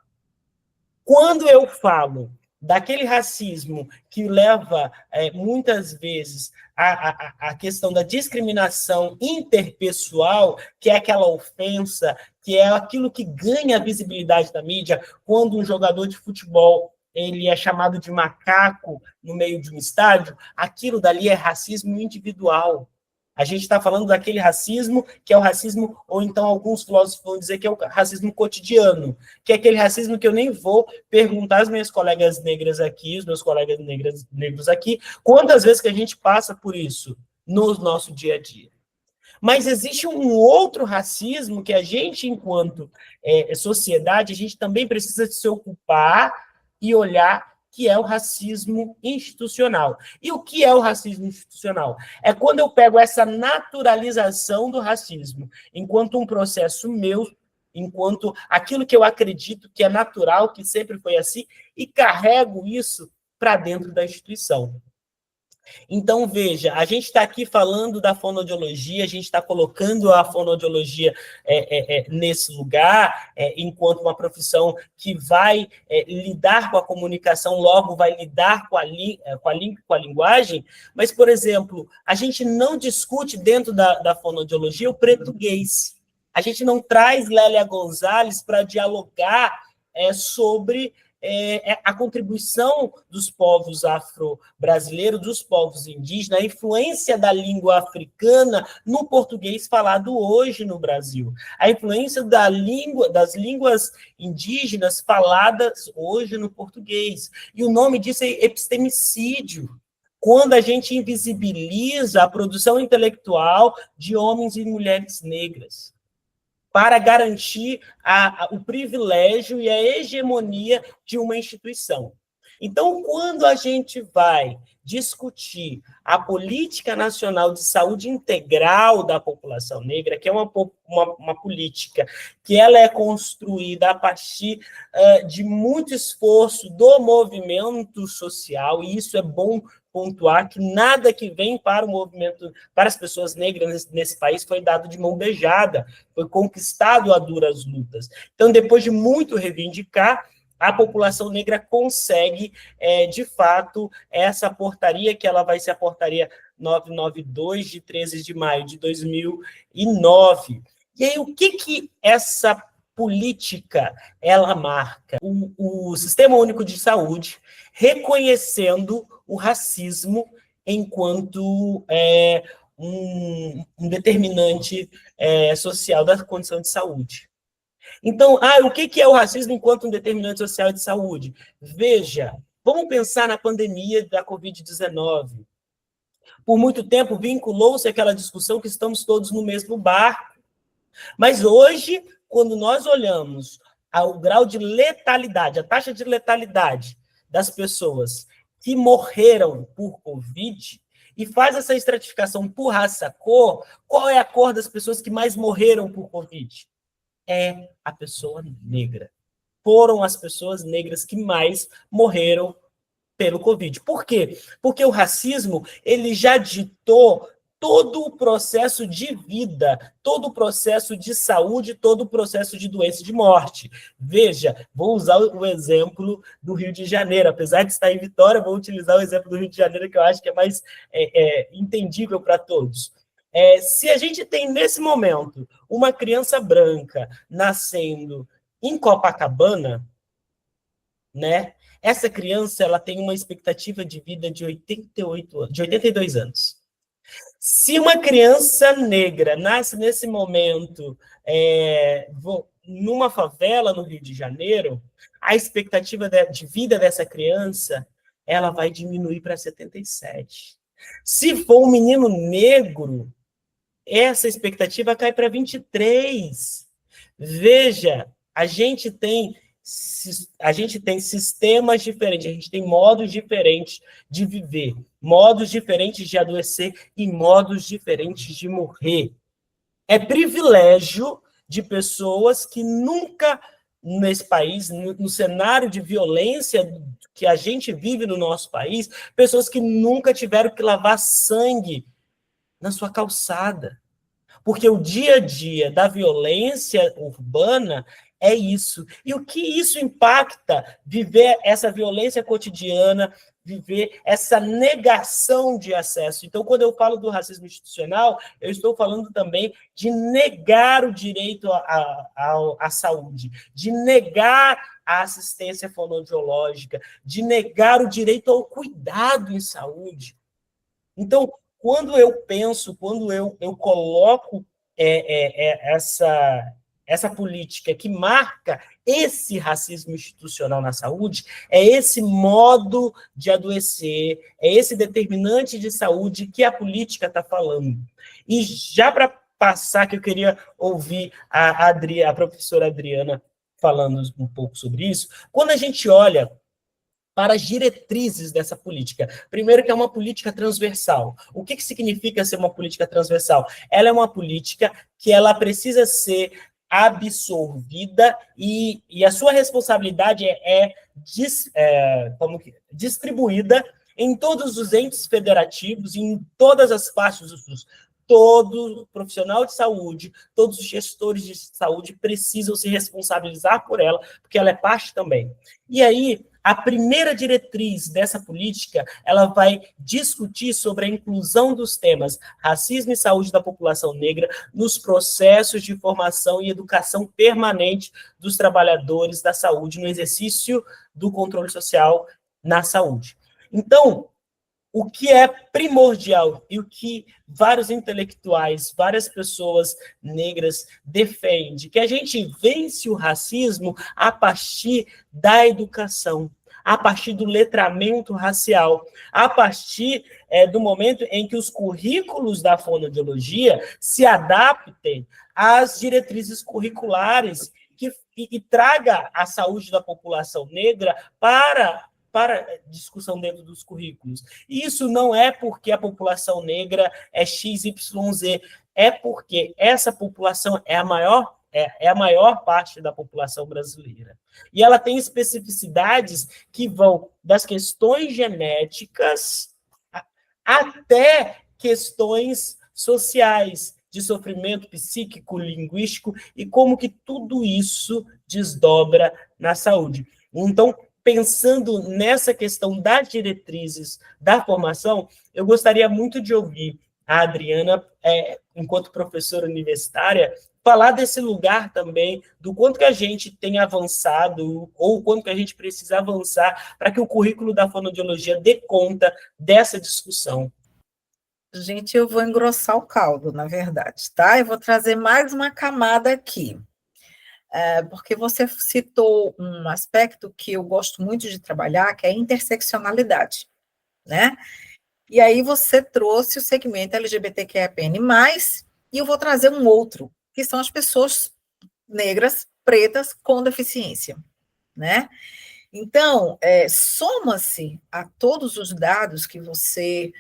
Quando eu falo daquele racismo que leva, muitas vezes, à questão da discriminação interpessoal, que é aquela ofensa, que é aquilo que ganha visibilidade da mídia, quando um jogador de futebol ele é chamado de macaco no meio de um estádio, aquilo dali é racismo individual. A gente está falando daquele racismo que é o racismo, ou então alguns filósofos vão dizer que é o racismo cotidiano, que é aquele racismo que eu nem vou perguntar às minhas colegas negras aqui, os meus colegas negros aqui, quantas vezes que a gente passa por isso no nosso dia a dia. Mas existe um outro racismo que a gente, enquanto sociedade, a gente também precisa se ocupar e olhar, que é o racismo institucional. E o que é o racismo institucional? É quando eu pego essa naturalização do racismo enquanto um processo meu enquanto aquilo que eu acredito que é natural, que sempre foi assim, e carrego isso para dentro da instituição. Então, veja, a gente está aqui falando da fonoaudiologia, a gente está colocando a fonoaudiologia nesse lugar, enquanto uma profissão que vai lidar com a comunicação, logo vai lidar com a linguagem, mas, por exemplo, a gente não discute dentro da fonoaudiologia o português. A gente não traz Lélia Gonzalez para dialogar sobre a contribuição dos povos afro-brasileiros, dos povos indígenas, a influência da língua africana no português falado hoje no Brasil, a influência das línguas indígenas faladas hoje no português. E o nome disso é epistemicídio, quando a gente invisibiliza a produção intelectual de homens e mulheres negras, para garantir o privilégio e a hegemonia de uma instituição. Então, quando a gente vai discutir a política nacional de saúde integral da população negra, que é uma política que ela é construída a partir de muito esforço do movimento social, e isso é bom pontuar, que nada que vem para o movimento, para as pessoas negras nesse país foi dado de mão beijada, foi conquistado a duras lutas. Então, depois de muito reivindicar, a população negra consegue, de fato, essa portaria, que ela vai ser a portaria 992, de 13 de maio de 2009. E aí, o que essa política ela marca? O Sistema Único de Saúde reconhecendo o racismo enquanto um determinante social da condição de saúde. Então, o que é o racismo enquanto um determinante social de saúde? Veja, vamos pensar na pandemia da Covid-19. Por muito tempo, vinculou-se àquela discussão que estamos todos no mesmo barco. Mas hoje, quando nós olhamos ao grau de letalidade, a taxa de letalidade das pessoas que morreram por Covid, e faz essa estratificação por raça-cor, qual é a cor das pessoas que mais morreram por Covid? É a pessoa negra. Foram as pessoas negras que mais morreram pelo Covid. Por quê? Porque o racismo, ele já ditou todo o processo de vida, todo o processo de saúde, todo o processo de doença e de morte. Veja, vou usar o exemplo do Rio de Janeiro. Apesar de estar em Vitória, vou utilizar o exemplo do Rio de Janeiro, que eu acho que é mais entendível para todos. Se a gente tem, nesse momento, uma criança branca nascendo em Copacabana, né? Essa criança ela tem uma expectativa de vida de 82 anos. Se uma criança negra nasce nesse momento numa favela no Rio de Janeiro, a expectativa de vida dessa criança ela vai diminuir para 77. Se for um menino negro, essa expectativa cai para 23. Veja, a gente tem sistemas diferentes, a gente tem modos diferentes de viver, modos diferentes de adoecer e modos diferentes de morrer. É privilégio de pessoas que nunca, nesse país, no cenário de violência que a gente vive no nosso país, pessoas que nunca tiveram que lavar sangue na sua calçada. Porque o dia a dia da violência urbana é isso. E o que isso impacta? Viver essa violência cotidiana, viver essa negação de acesso. Então, quando eu falo do racismo institucional, eu estou falando também de negar o direito à saúde, de negar a assistência fonoaudiológica, de negar o direito ao cuidado em saúde. Então, quando eu penso, quando eu coloco essa política que marca esse racismo institucional na saúde, é esse modo de adoecer, é esse determinante de saúde que a política está falando. E já para passar, que eu queria ouvir a professora Adriana falando um pouco sobre isso, quando a gente olha para as diretrizes dessa política. Primeiro que é uma política transversal. O que significa ser uma política transversal? Ela é uma política que ela precisa ser absorvida e a sua responsabilidade distribuída em todos os entes federativos, em todas as partes do SUS. Todo profissional de saúde, todos os gestores de saúde precisam se responsabilizar por ela, porque ela é parte também. E aí, a primeira diretriz dessa política, ela vai discutir sobre a inclusão dos temas racismo e saúde da população negra nos processos de formação e educação permanente dos trabalhadores da saúde no exercício do controle social na saúde. Então, o que é primordial e o que vários intelectuais, várias pessoas negras defendem, que a gente vence o racismo a partir da educação, a partir do letramento racial, a partir do momento em que os currículos da fonoaudiologia se adaptem às diretrizes curriculares e traga a saúde da população negra para discussão dentro dos currículos. E isso não é porque a população negra é XYZ, é porque essa população é a maior parte da população brasileira. E ela tem especificidades que vão das questões genéticas até questões sociais, de sofrimento psíquico, linguístico, e como que tudo isso desdobra na saúde. Então, pensando nessa questão das diretrizes da formação, eu gostaria muito de ouvir a Adriana, enquanto professora universitária, falar desse lugar também, do quanto que a gente tem avançado, ou o quanto que a gente precisa avançar para que o currículo da fonoaudiologia dê conta dessa discussão. Gente, eu vou engrossar o caldo, na verdade, tá? Eu vou trazer mais uma camada aqui. Porque você citou um aspecto que eu gosto muito de trabalhar, que é a interseccionalidade, né? E aí você trouxe o segmento LGBTQIAPN+, e eu vou trazer um outro, que são as pessoas negras, pretas, com deficiência, né? Então, soma-se a todos os dados que você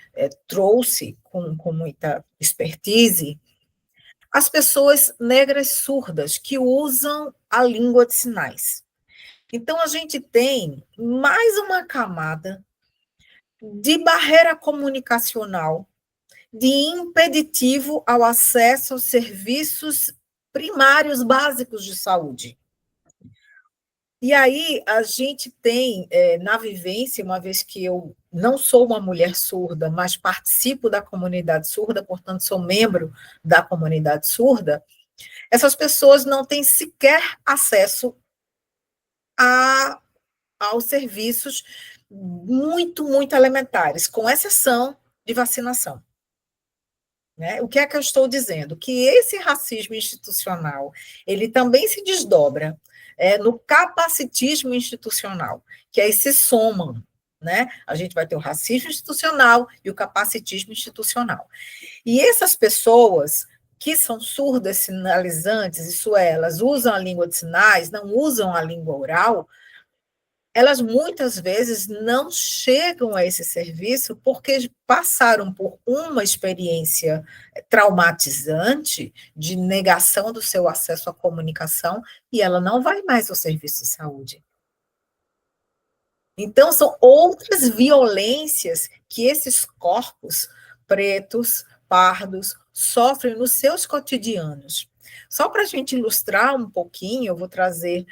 trouxe com muita expertise, as pessoas negras surdas que usam a língua de sinais. Então, a gente tem mais uma camada de barreira comunicacional, de impeditivo ao acesso aos serviços primários básicos de saúde. E aí, a gente tem, na vivência, uma vez que eu não sou uma mulher surda, mas participo da comunidade surda, portanto, sou membro da comunidade surda, essas pessoas não têm sequer acesso aos serviços muito, muito elementares, com exceção de vacinação. Né? O que é que eu estou dizendo? Que esse racismo institucional, ele também se desdobra no capacitismo institucional, que aí se somam, né? A gente vai ter o racismo institucional e o capacitismo institucional. E essas pessoas que são surdas sinalizantes, isso é, elas usam a língua de sinais, não usam a língua oral, elas muitas vezes não chegam a esse serviço porque passaram por uma experiência traumatizante de negação do seu acesso à comunicação e ela não vai mais ao serviço de saúde. Então, são outras violências que esses corpos pretos, pardos, sofrem nos seus cotidianos. Só para a gente ilustrar um pouquinho, eu vou trazer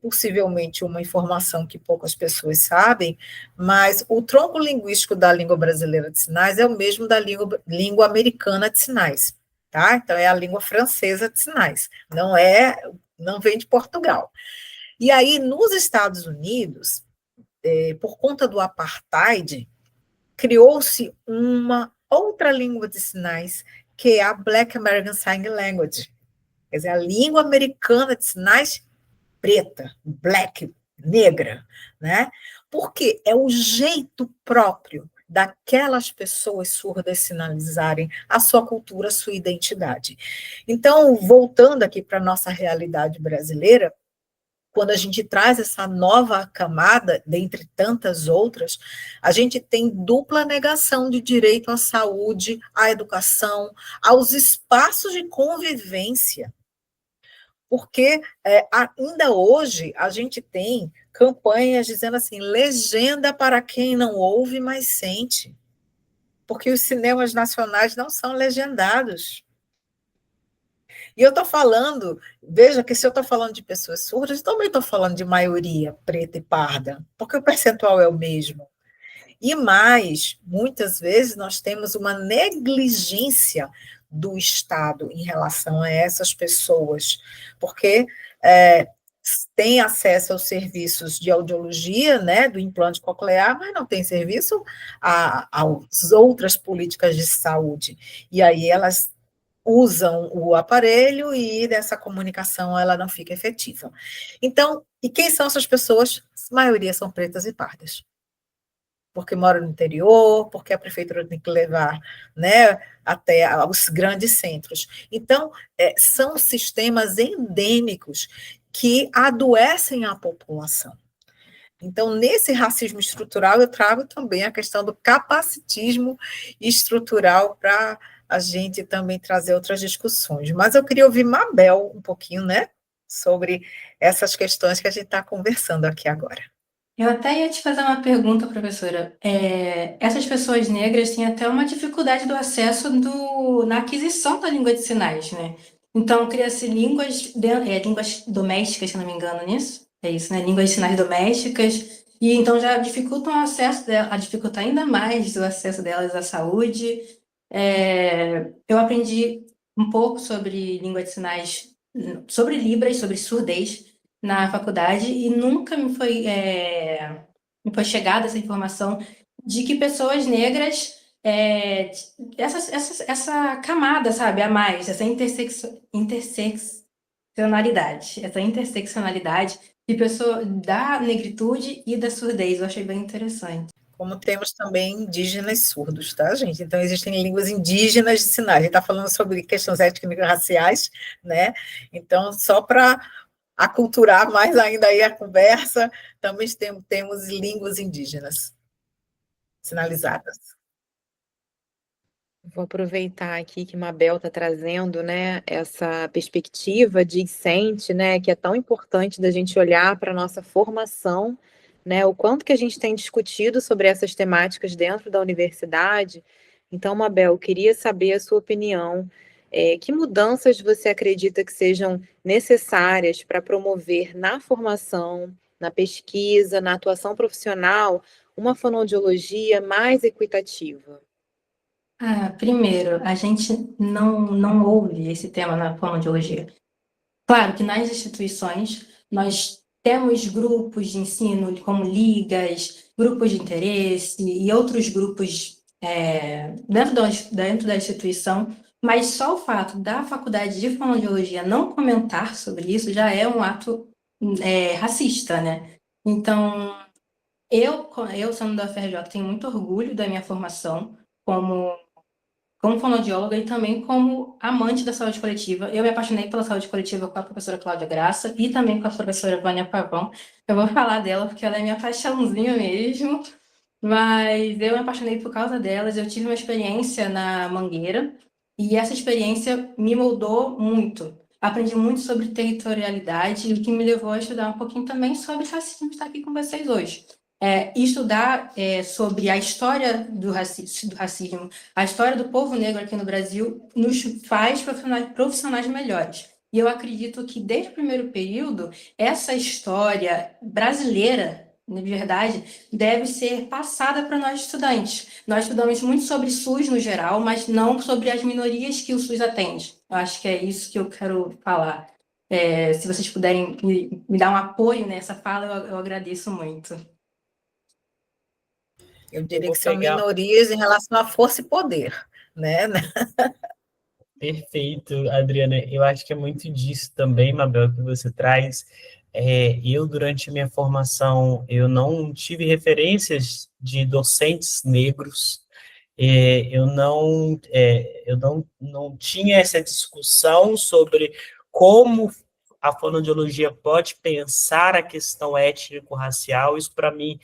possivelmente uma informação que poucas pessoas sabem, mas o tronco linguístico da língua brasileira de sinais é o mesmo da língua americana de sinais, tá? Então, é a língua francesa de sinais, não vem de Portugal. E aí, nos Estados Unidos, por conta do apartheid, criou-se uma outra língua de sinais, que é a Black American Sign Language. Quer dizer, a língua americana de sinais preta, black, negra, né? Porque é o jeito próprio daquelas pessoas surdas sinalizarem a sua cultura, a sua identidade. Então, voltando aqui para a nossa realidade brasileira, quando a gente traz essa nova camada, dentre tantas outras, a gente tem dupla negação de direito à saúde, à educação, aos espaços de convivência. porque ainda hoje a gente tem campanhas dizendo assim, legenda para quem não ouve, mas sente, porque os cinemas nacionais não são legendados. E eu estou falando, veja que se eu estou falando de pessoas surdas, também estou falando de maioria preta e parda, porque o percentual é o mesmo. E mais, muitas vezes nós temos uma negligência do Estado em relação a essas pessoas, porque tem acesso aos serviços de audiologia, né, do implante coclear, mas não tem serviço às outras políticas de saúde. E aí elas usam o aparelho e dessa comunicação ela não fica efetiva. Então, e quem são essas pessoas? A maioria são pretas e pardas. Porque moram no interior, porque a prefeitura tem que levar, né, até os grandes centros. Então, são sistemas endêmicos que adoecem a população. Então, nesse racismo estrutural, eu trago também a questão do capacitismo estrutural para a gente também trazer outras discussões. Mas eu queria ouvir Mabel um pouquinho, né, sobre essas questões que a gente está conversando aqui agora. Eu até ia te fazer uma pergunta, professora. Essas pessoas negras têm até uma dificuldade do acesso na aquisição da língua de sinais, né? Então, cria-se línguas domésticas, se não me engano, nisso. É isso, né? Línguas de sinais domésticas. E então já dificultam o acesso dela, dificulta ainda mais o acesso delas à saúde. Eu aprendi um pouco sobre língua de sinais, sobre Libras, sobre surdez, na faculdade, e nunca me foi chegada essa informação de que pessoas negras, essa camada, sabe, a mais, essa interseccionalidade de pessoa da negritude e da surdez, eu achei bem interessante. Como temos também indígenas surdos, tá, gente? Então, existem línguas indígenas de sinais. A gente está falando sobre questões étnico-raciais, né? Então, só para aculturar mais ainda aí a conversa, também temos línguas indígenas sinalizadas. Vou aproveitar aqui que Mabel está trazendo, né, essa perspectiva discente, né, que é tão importante da gente olhar para a nossa formação, né, o quanto que a gente tem discutido sobre essas temáticas dentro da universidade. Então, Mabel, queria saber a sua opinião. Que mudanças você acredita que sejam necessárias para promover na formação, na pesquisa, na atuação profissional, uma fonoaudiologia mais equitativa? Primeiro, a gente não ouve esse tema na fonoaudiologia. Claro que nas instituições nós temos grupos de ensino, como ligas, grupos de interesse e outros grupos dentro da instituição, mas só o fato da faculdade de fonoaudiologia não comentar sobre isso já é um ato racista, né? Então, eu sendo da UFRJ, tenho muito orgulho da minha formação como fonoaudióloga e também como amante da saúde coletiva. Eu me apaixonei pela saúde coletiva com a professora Cláudia Graça e também com a professora Vânia Pavão. Eu vou falar dela porque ela é minha paixãozinha mesmo, mas eu me apaixonei por causa delas. Eu tive uma experiência na Mangueira e essa experiência me moldou muito. Aprendi muito sobre territorialidade, o que me levou a estudar um pouquinho também sobre racismo, estar aqui com vocês hoje. Estudar sobre a história do racismo, a história do povo negro aqui no Brasil, nos faz profissionais melhores. E eu acredito que, desde o primeiro período, essa história brasileira, na verdade, deve ser passada para nós estudantes. Nós estudamos muito sobre SUS no geral, mas não sobre as minorias que o SUS atende. Eu acho que é isso que eu quero falar. Se vocês puderem me dar um apoio nessa fala, eu agradeço muito. Eu diria que são minorias em relação à força e poder, né? Perfeito, Adriana. Eu acho que é muito disso também, Mabel, que você traz. Eu, durante a minha formação, eu não tive referências de docentes negros. Eu não tinha essa discussão sobre como a fonoaudiologia pode pensar a questão étnico-racial. Isso, para mim,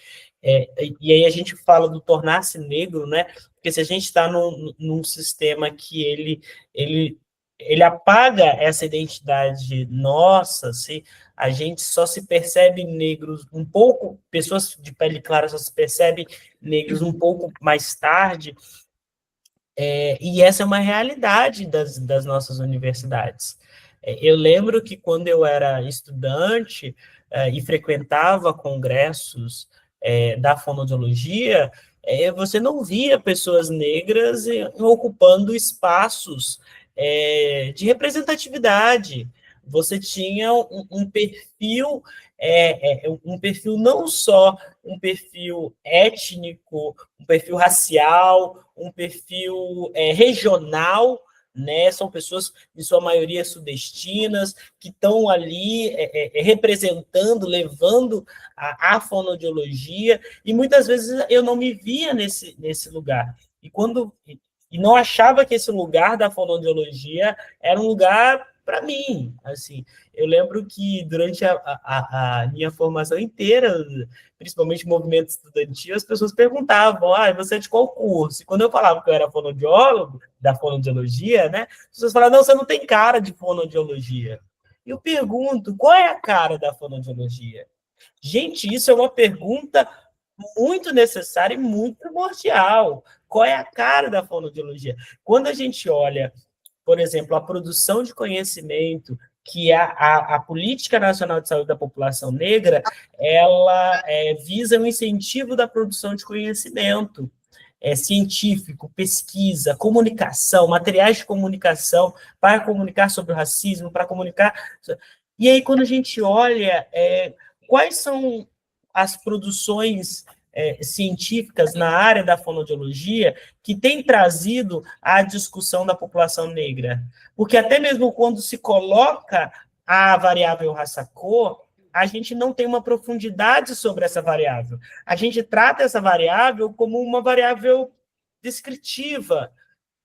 e aí a gente fala do tornar-se negro, né? Porque se a gente está num sistema que ele ele apaga essa identidade nossa, a gente só se percebe negros um pouco, pessoas de pele clara só se percebem negros um pouco mais tarde, e essa é uma realidade das nossas universidades. Eu lembro que quando eu era estudante e frequentava congressos da fonoaudiologia, você não via pessoas negras ocupando espaços de representatividade. Você tinha um perfil não só um perfil étnico, um perfil racial, um perfil regional, né? São pessoas, em sua maioria, sudestinas, que estão ali representando, levando a fonoaudiologia, e muitas vezes eu não me via nesse lugar. E não achava que esse lugar da fonoaudiologia era um lugar para mim. Assim, eu lembro que durante a minha formação inteira, principalmente movimento estudantil, as pessoas perguntavam, você é de qual curso? E quando eu falava que eu era fonoaudiólogo, da fonoaudiologia, né, as pessoas falavam, não, você não tem cara de fonoaudiologia. E eu pergunto, qual é a cara da fonoaudiologia? Gente, isso é uma pergunta muito necessária e muito primordial. Qual é a cara da fonoaudiologia? Quando a gente olha, por exemplo, a produção de conhecimento, que a Política Nacional de Saúde da População Negra, ela visa o incentivo da produção de conhecimento científico, pesquisa, comunicação, materiais de comunicação, para comunicar sobre o racismo, para comunicar... E aí, quando a gente olha quais são as produções científicas na área da fonoaudiologia que têm trazido a discussão da população negra. Porque até mesmo quando se coloca a variável raça-cor, a gente não tem uma profundidade sobre essa variável. A gente trata essa variável como uma variável descritiva.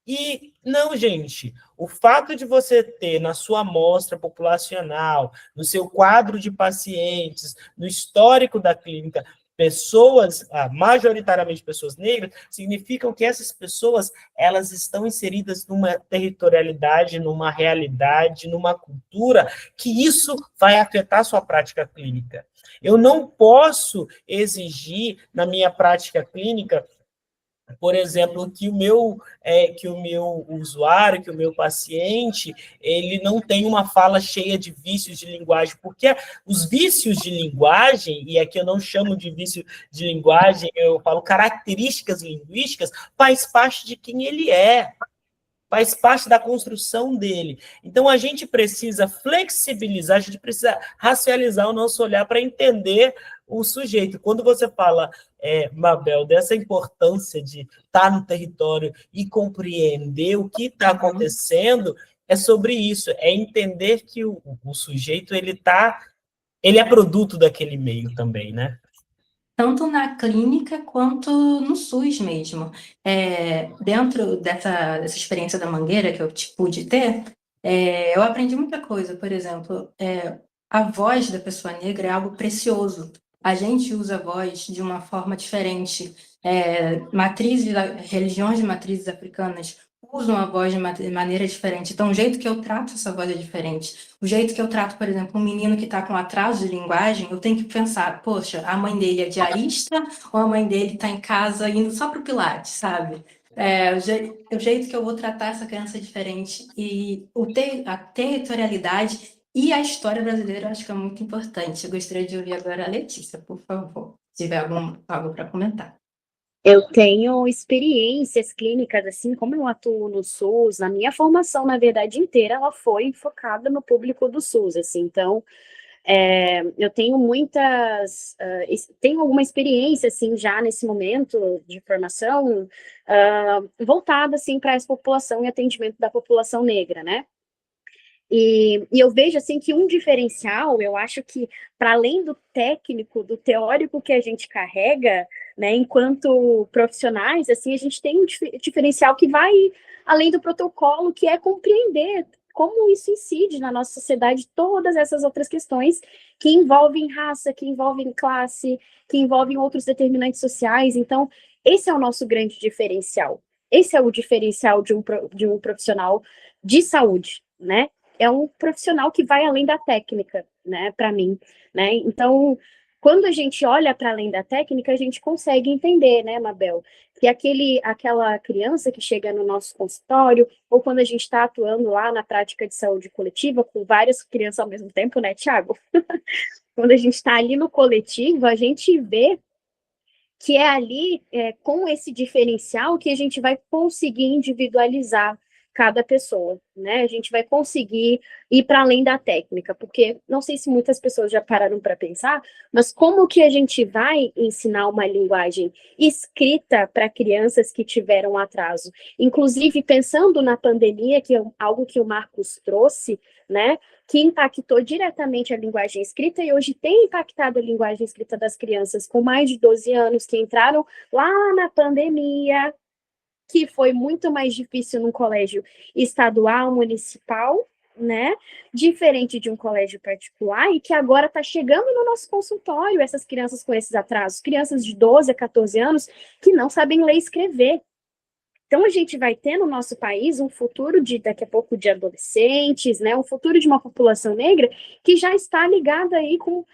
E não, gente, o fato de você ter na sua amostra populacional, no seu quadro de pacientes, no histórico da clínica, pessoas, majoritariamente pessoas negras, significam que essas pessoas, elas estão inseridas numa territorialidade, numa realidade, numa cultura, que isso vai afetar a sua prática clínica. Eu não posso exigir, na minha prática clínica, por exemplo, que o meu usuário, que o meu paciente, ele não tem uma fala cheia de vícios de linguagem, porque os vícios de linguagem, e aqui eu não chamo de vício de linguagem, eu falo características linguísticas, faz parte de quem ele é, faz parte da construção dele. Então, a gente precisa flexibilizar, a gente precisa racializar o nosso olhar para entender o sujeito. Quando você fala, Mabel, dessa importância de estar no território e compreender o que está acontecendo, é sobre isso, é entender que o sujeito ele é produto daquele meio também, né? Tanto na clínica quanto no SUS mesmo. Dentro dessa experiência da Mangueira que eu pude ter, eu aprendi muita coisa. Por exemplo, a voz da pessoa negra é algo precioso. A gente usa a voz de uma forma diferente. Religiões de matrizes africanas usam a voz de maneira diferente. Então, o jeito que eu trato essa voz é diferente. O jeito que eu trato, por exemplo, um menino que está com atraso de linguagem, eu tenho que pensar, poxa, a mãe dele é diarista ou a mãe dele está em casa indo só para o Pilates, sabe? O jeito que eu vou tratar essa criança é diferente. E a territorialidade e a história brasileira eu acho que é muito importante. Eu gostaria de ouvir agora a Letícia, por favor, se tiver algo para comentar. Eu tenho experiências clínicas, assim como eu atuo no SUS, na minha formação, na verdade, inteira, ela foi focada no público do SUS, assim, então, eu tenho tenho alguma experiência, assim, já nesse momento de formação, voltada, assim, para essa população e atendimento da população negra, né? E eu vejo, assim, que um diferencial, eu acho que, para além do técnico, do teórico que a gente carrega, né, enquanto profissionais, assim, a gente tem um diferencial que vai além do protocolo, que é compreender como isso incide na nossa sociedade, todas essas outras questões que envolvem raça, que envolvem classe, que envolvem outros determinantes sociais. Então, esse é o nosso grande diferencial. Esse é o diferencial de um profissional de saúde, né? É um profissional que vai além da técnica, né, para mim, né? Então, quando a gente olha para além da técnica, a gente consegue entender, né, Mabel, que aquela criança que chega no nosso consultório, ou quando a gente está atuando lá na prática de saúde coletiva com várias crianças ao mesmo tempo, né, Tiago? Quando a gente está ali no coletivo, a gente vê que é ali, com esse diferencial, que a gente vai conseguir individualizar cada pessoa, né? A gente vai conseguir ir para além da técnica, porque não sei se muitas pessoas já pararam para pensar, mas como que a gente vai ensinar uma linguagem escrita para crianças que tiveram atraso? Inclusive, pensando na pandemia, que é algo que o Marcos trouxe, né? Que impactou diretamente a linguagem escrita e hoje tem impactado a linguagem escrita das crianças com mais de 12 anos que entraram lá na pandemia, que foi muito mais difícil num colégio estadual, municipal, né? Diferente de um colégio particular e que agora está chegando no nosso consultório, essas crianças com esses atrasos, crianças de 12 a 14 anos que não sabem ler e escrever. Então, a gente vai ter no nosso país um futuro daqui a pouco, de adolescentes, né? Um futuro de uma população negra que já está ligada aí com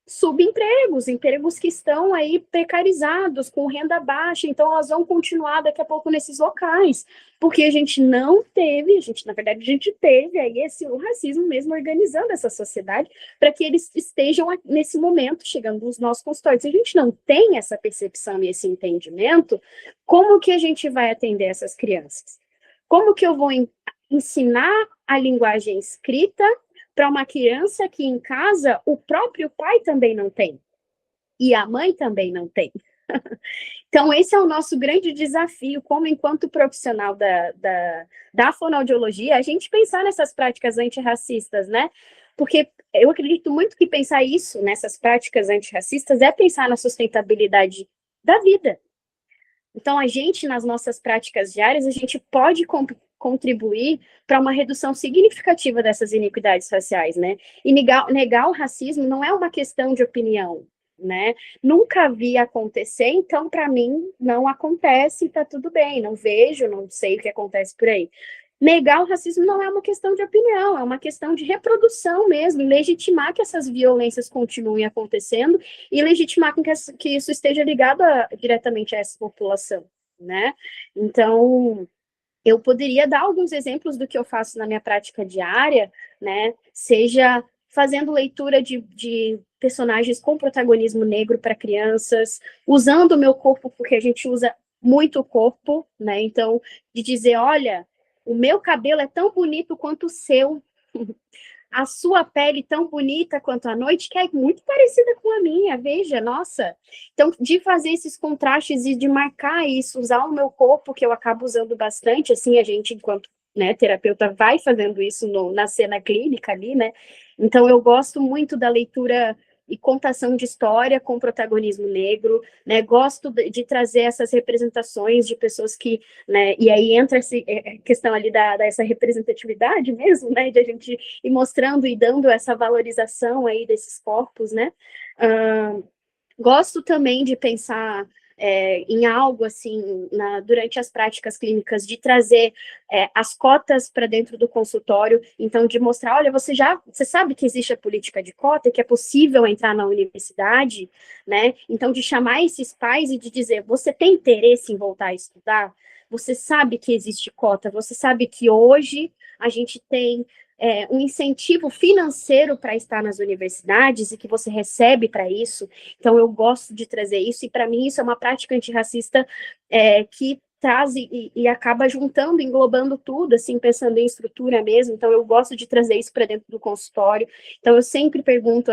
subempregos, empregos que estão aí precarizados, com renda baixa, então elas vão continuar daqui a pouco nesses locais, porque a gente não teve, na verdade, a gente teve aí o racismo mesmo organizando essa sociedade para que eles estejam nesse momento chegando nos nossos consultórios. Se a gente não tem essa percepção e esse entendimento, como que a gente vai atender essas crianças? Como que eu vou ensinar a linguagem escrita para uma criança que em casa o próprio pai também não tem, e a mãe também não tem? Então, esse é o nosso grande desafio, como enquanto profissional da fonoaudiologia, a gente pensar nessas práticas antirracistas, né? Porque eu acredito muito que pensar isso, nessas práticas antirracistas, é pensar na sustentabilidade da vida. Então, a gente, nas nossas práticas diárias, a gente pode contribuir para uma redução significativa dessas iniquidades raciais, né? E negar o racismo não é uma questão de opinião, né? Nunca vi acontecer, então, para mim, não acontece, tá tudo bem, não vejo, não sei o que acontece por aí. Negar o racismo não é uma questão de opinião, é uma questão de reprodução mesmo, legitimar que essas violências continuem acontecendo e legitimar que isso esteja ligado diretamente a essa população, né? Então, eu poderia dar alguns exemplos do que eu faço na minha prática diária, né? Seja fazendo leitura de personagens com protagonismo negro para crianças, usando o meu corpo, porque a gente usa muito o corpo, né? Então, de dizer, olha, o meu cabelo é tão bonito quanto o seu, a sua pele tão bonita quanto a noite, que é muito parecida com a minha, veja, nossa. Então, de fazer esses contrastes e de marcar isso, usar o meu corpo, que eu acabo usando bastante, assim, a gente, enquanto, né, terapeuta, vai fazendo isso na cena clínica ali, né? Então, eu gosto muito da leitura e contação de história com protagonismo negro, né? Gosto de trazer essas representações de pessoas que, né? E aí entra essa questão ali dessa representatividade mesmo, né? De a gente ir mostrando e dando essa valorização aí desses corpos, né? Gosto também de pensar em algo assim, durante as práticas clínicas, de trazer as cotas para dentro do consultório, então de mostrar, olha, você sabe que existe a política de cota, que é possível entrar na universidade, né? Então de chamar esses pais e de dizer, você tem interesse em voltar a estudar? Você sabe que existe cota, você sabe que hoje a gente tem um incentivo financeiro para estar nas universidades e que você recebe para isso. Então, eu gosto de trazer isso, e para mim isso é uma prática antirracista que traz e acaba juntando, englobando tudo, assim, pensando em estrutura mesmo. Então, eu gosto de trazer isso para dentro do consultório. Então, eu sempre pergunto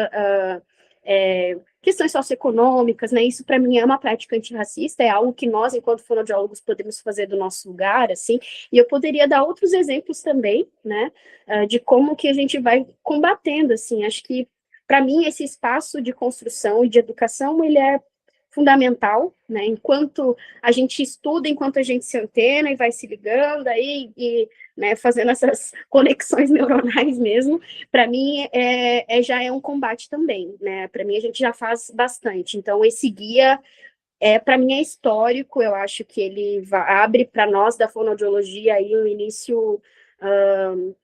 questões socioeconômicas, né? Isso para mim é uma prática antirracista, é algo que nós, enquanto fonoaudiólogos, podemos fazer do nosso lugar, assim, e eu poderia dar outros exemplos também, né, de como que a gente vai combatendo, assim. Acho que, para mim, esse espaço de construção e de educação, ele é fundamental, né, enquanto a gente estuda, enquanto a gente se antena e vai se ligando aí, né, fazendo essas conexões neuronais mesmo, para mim já é um combate também, né, para mim a gente já faz bastante, então esse guia Para mim é histórico, eu acho que ele abre para nós da fonoaudiologia aí um início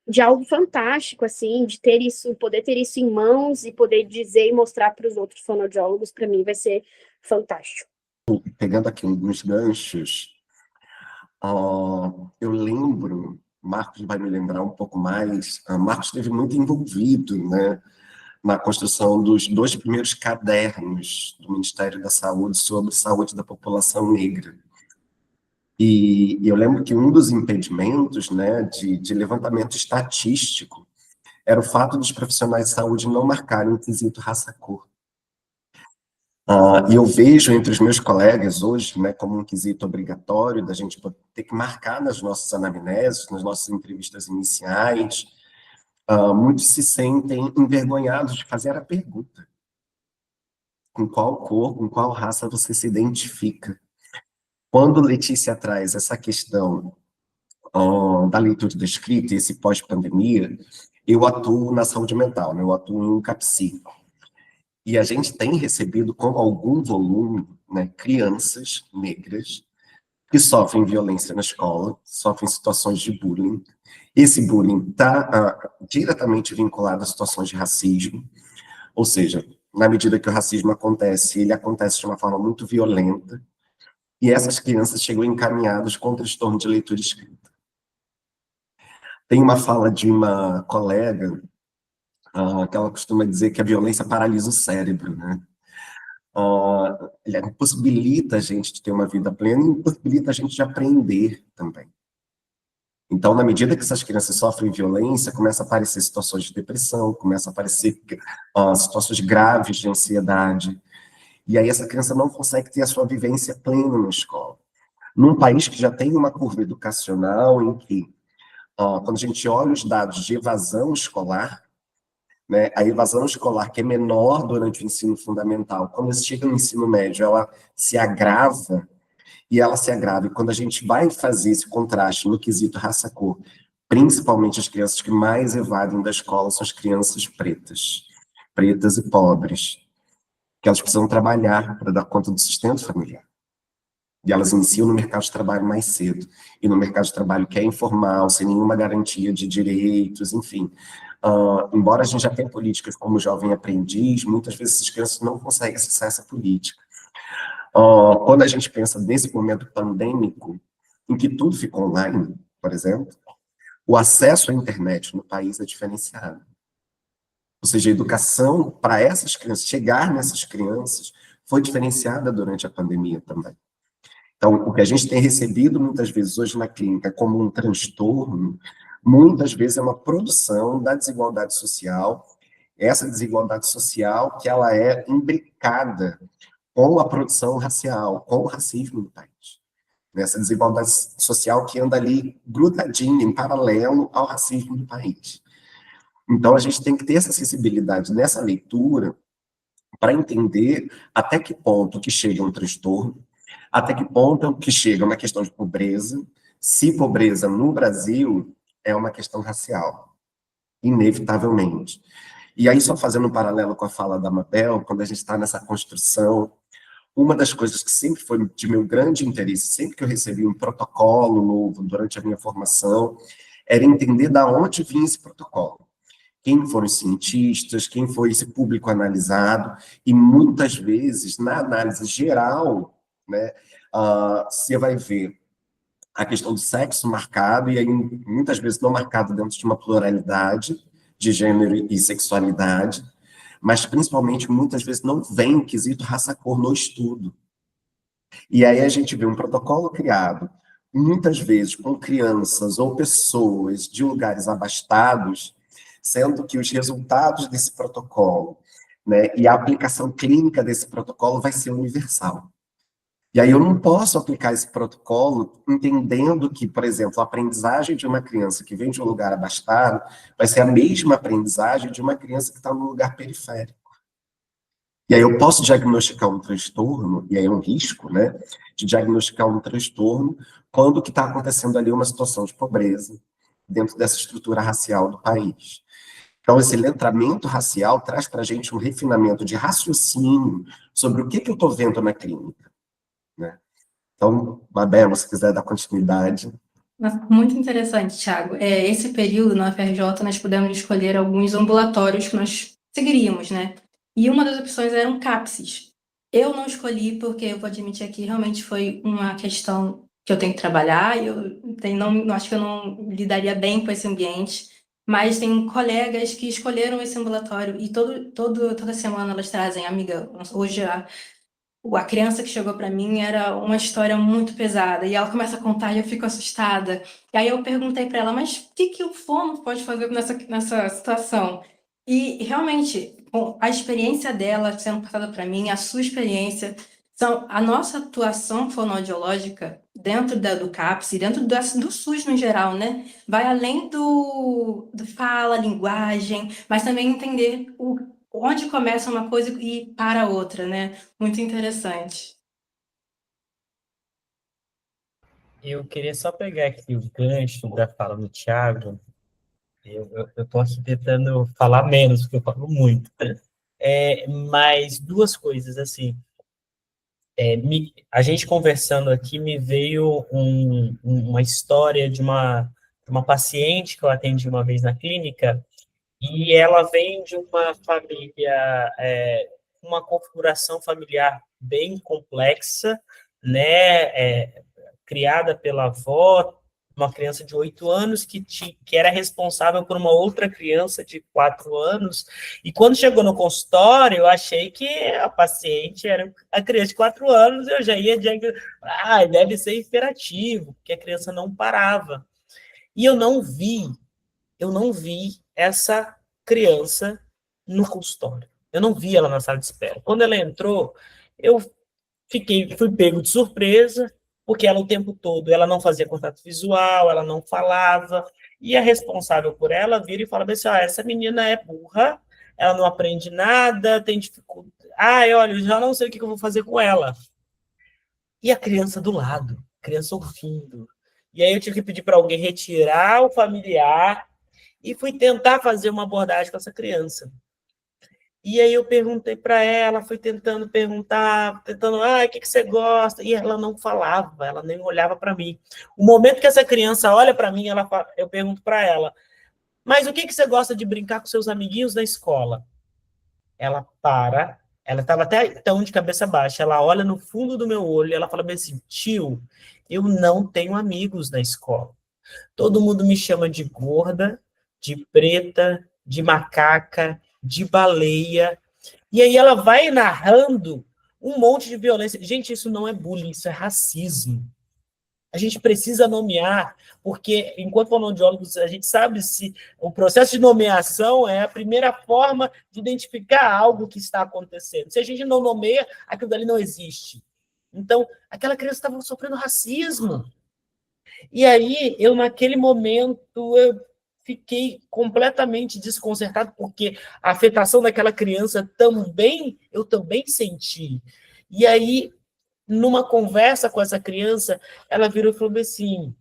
de algo fantástico, assim, de ter isso, poder ter isso em mãos e poder dizer e mostrar para os outros fonoaudiólogos, para mim vai ser fantástico. Pegando aqui alguns ganchos, eu lembro, Marcos vai me lembrar um pouco mais, Marcos esteve muito envolvido, né, na construção dos 2 primeiros cadernos do Ministério da Saúde sobre saúde da população negra. E eu lembro que um dos impedimentos, né, de levantamento estatístico era o fato dos profissionais de saúde não marcarem o quesito raça-cor. E eu vejo entre os meus colegas hoje, né, como um quesito obrigatório da gente ter que marcar nas nossas anamneses, nas nossas entrevistas iniciais. Muitos se sentem envergonhados de fazer a pergunta: com qual cor, com qual raça você se identifica? Quando Letícia traz essa questão da leitura da escrita, esse pós-pandemia, eu atuo na saúde mental, né? Eu atuo em um CAPSI. E a gente tem recebido com algum volume, né, crianças negras que sofrem violência na escola, sofrem situações de bullying. Esse bullying está diretamente vinculado a situações de racismo, ou seja, na medida que o racismo acontece, ele acontece de uma forma muito violenta, e essas crianças chegam encaminhadas com transtorno de leitura e escrita. Tem uma fala de uma colega, que ela costuma dizer que a violência paralisa o cérebro, né? Ele impossibilita a gente de ter uma vida plena e impossibilita a gente de aprender também. Então, na medida que essas crianças sofrem violência, começa a aparecer situações de depressão, começa a aparecer situações graves de ansiedade, e aí essa criança não consegue ter a sua vivência plena na escola. Num país que já tem uma curva educacional em que, quando a gente olha os dados de evasão escolar, né, a evasão escolar, que é menor durante o ensino fundamental, quando você chega no ensino médio, ela se agrava, e quando a gente vai fazer esse contraste no quesito raça-cor, principalmente as crianças que mais evadem da escola são as crianças pretas e pobres, que elas precisam trabalhar para dar conta do sustento familiar. E elas iniciam no mercado de trabalho mais cedo, e no mercado de trabalho que é informal, sem nenhuma garantia de direitos, enfim. Embora a gente já tenha políticas como jovem aprendiz, muitas vezes essas crianças não conseguem acessar essa política. Quando a gente pensa nesse momento pandêmico, em que tudo ficou online, por exemplo, o acesso à internet no país é diferenciado. Ou seja, a educação para essas crianças, chegar nessas crianças, foi diferenciada durante a pandemia também. Então, o que a gente tem recebido muitas vezes hoje na clínica como um transtorno, muitas vezes é uma produção da desigualdade social, essa desigualdade social que ela é imbricada com a produção racial, com o racismo no país. Essa desigualdade social que anda ali grudadinha, em paralelo ao racismo do país. Então, a gente tem que ter essa sensibilidade nessa leitura para entender até que ponto que chega um transtorno, até que ponto que chega uma questão de pobreza, se pobreza no Brasil é uma questão racial, inevitavelmente. E aí, só fazendo um paralelo com a fala da Mabel, quando a gente está nessa construção, uma das coisas que sempre foi de meu grande interesse, sempre que eu recebi um protocolo novo durante a minha formação, era entender de onde vinha esse protocolo. Quem foram os cientistas, quem foi esse público analisado, e muitas vezes, na análise geral, né, você vai ver a questão do sexo marcado, e aí muitas vezes não marcado dentro de uma pluralidade de gênero e sexualidade, mas principalmente muitas vezes não vem o quesito raça-cor no estudo. E aí a gente vê um protocolo criado, muitas vezes com crianças ou pessoas de lugares abastados, sendo que os resultados desse protocolo, né, e a aplicação clínica desse protocolo vai ser universal. E aí eu não posso aplicar esse protocolo entendendo que, por exemplo, a aprendizagem de uma criança que vem de um lugar abastado vai ser a mesma aprendizagem de uma criança que está num lugar periférico. E aí eu posso diagnosticar um transtorno, e aí é um risco, né, de diagnosticar um transtorno quando o que está acontecendo ali é uma situação de pobreza dentro dessa estrutura racial do país. Então, esse letramento racial traz para a gente um refinamento de raciocínio sobre o que eu estou vendo na clínica. né? Então, Mabel, se quiser dar continuidade. Muito interessante, Thiago. Esse período na UFRJ nós pudemos escolher alguns ambulatórios que nós seguiríamos, né? E uma das opções era um CAPSES. Eu não escolhi porque eu vou admitir aqui, realmente foi uma questão que eu tenho que trabalhar e não acho que eu não lidaria bem com esse ambiente, mas tem colegas que escolheram esse ambulatório e toda semana elas trazem, amiga, hoje a criança que chegou para mim era uma história muito pesada, e ela começa a contar e eu fico assustada. E aí eu perguntei para ela, mas o que o fono pode fazer nessa situação? E realmente, bom, a experiência dela sendo passada para mim, a sua experiência, a nossa atuação fonoaudiológica dentro do CAPS e dentro do SUS no geral, né? Vai além do fala, linguagem, mas também entender onde começa uma coisa e para outra, né? Muito interessante. Eu queria só pegar aqui o gancho da fala do Thiago. Eu estou aqui tentando falar menos, porque eu falo muito. Mas duas coisas, assim. A gente conversando aqui, me veio uma história de uma paciente que eu atendi uma vez na clínica, e ela vem de uma família, uma configuração familiar bem complexa, né? Criada pela avó, uma criança de 8 anos que era responsável por uma outra criança de 4 anos. E quando chegou no consultório, eu achei que a paciente era a criança de 4 anos, eu já ia dizer, deve ser hiperativo, porque a criança não parava. E eu não vi essa criança no consultório. Eu não vi ela na sala de espera. Quando ela entrou, eu fui pego de surpresa, porque ela o tempo todo, ela não fazia contato visual, ela não falava, e a responsável por ela vira e fala assim, essa menina é burra, ela não aprende nada, tem dificuldade. Olha, eu já não sei o que eu vou fazer com ela. E a criança do lado, a criança ouvindo. E aí eu tive que pedir para alguém retirar o familiar e fui tentar fazer uma abordagem com essa criança. E aí eu perguntei para ela, fui tentando perguntar, o que você gosta? E ela não falava, ela nem olhava para mim. O momento que essa criança olha para mim, eu pergunto para ela, mas o que você gosta de brincar com seus amiguinhos na escola? Ela para, ela estava até então de cabeça baixa, ela olha no fundo do meu olho e ela fala bem assim, tio, eu não tenho amigos na escola. Todo mundo me chama de gorda, de preta, de macaca, de baleia. E aí ela vai narrando um monte de violência. Gente, isso não é bullying, isso é racismo. A gente precisa nomear, porque, enquanto fonoaudiólogos, a gente sabe se o processo de nomeação é a primeira forma de identificar algo que está acontecendo. Se a gente não nomeia, aquilo dali não existe. Então, aquela criança estava sofrendo racismo. E aí, naquele momento, eu fiquei completamente desconcertado, porque a afetação daquela criança eu também senti. E aí, numa conversa com essa criança, ela virou e falou assim,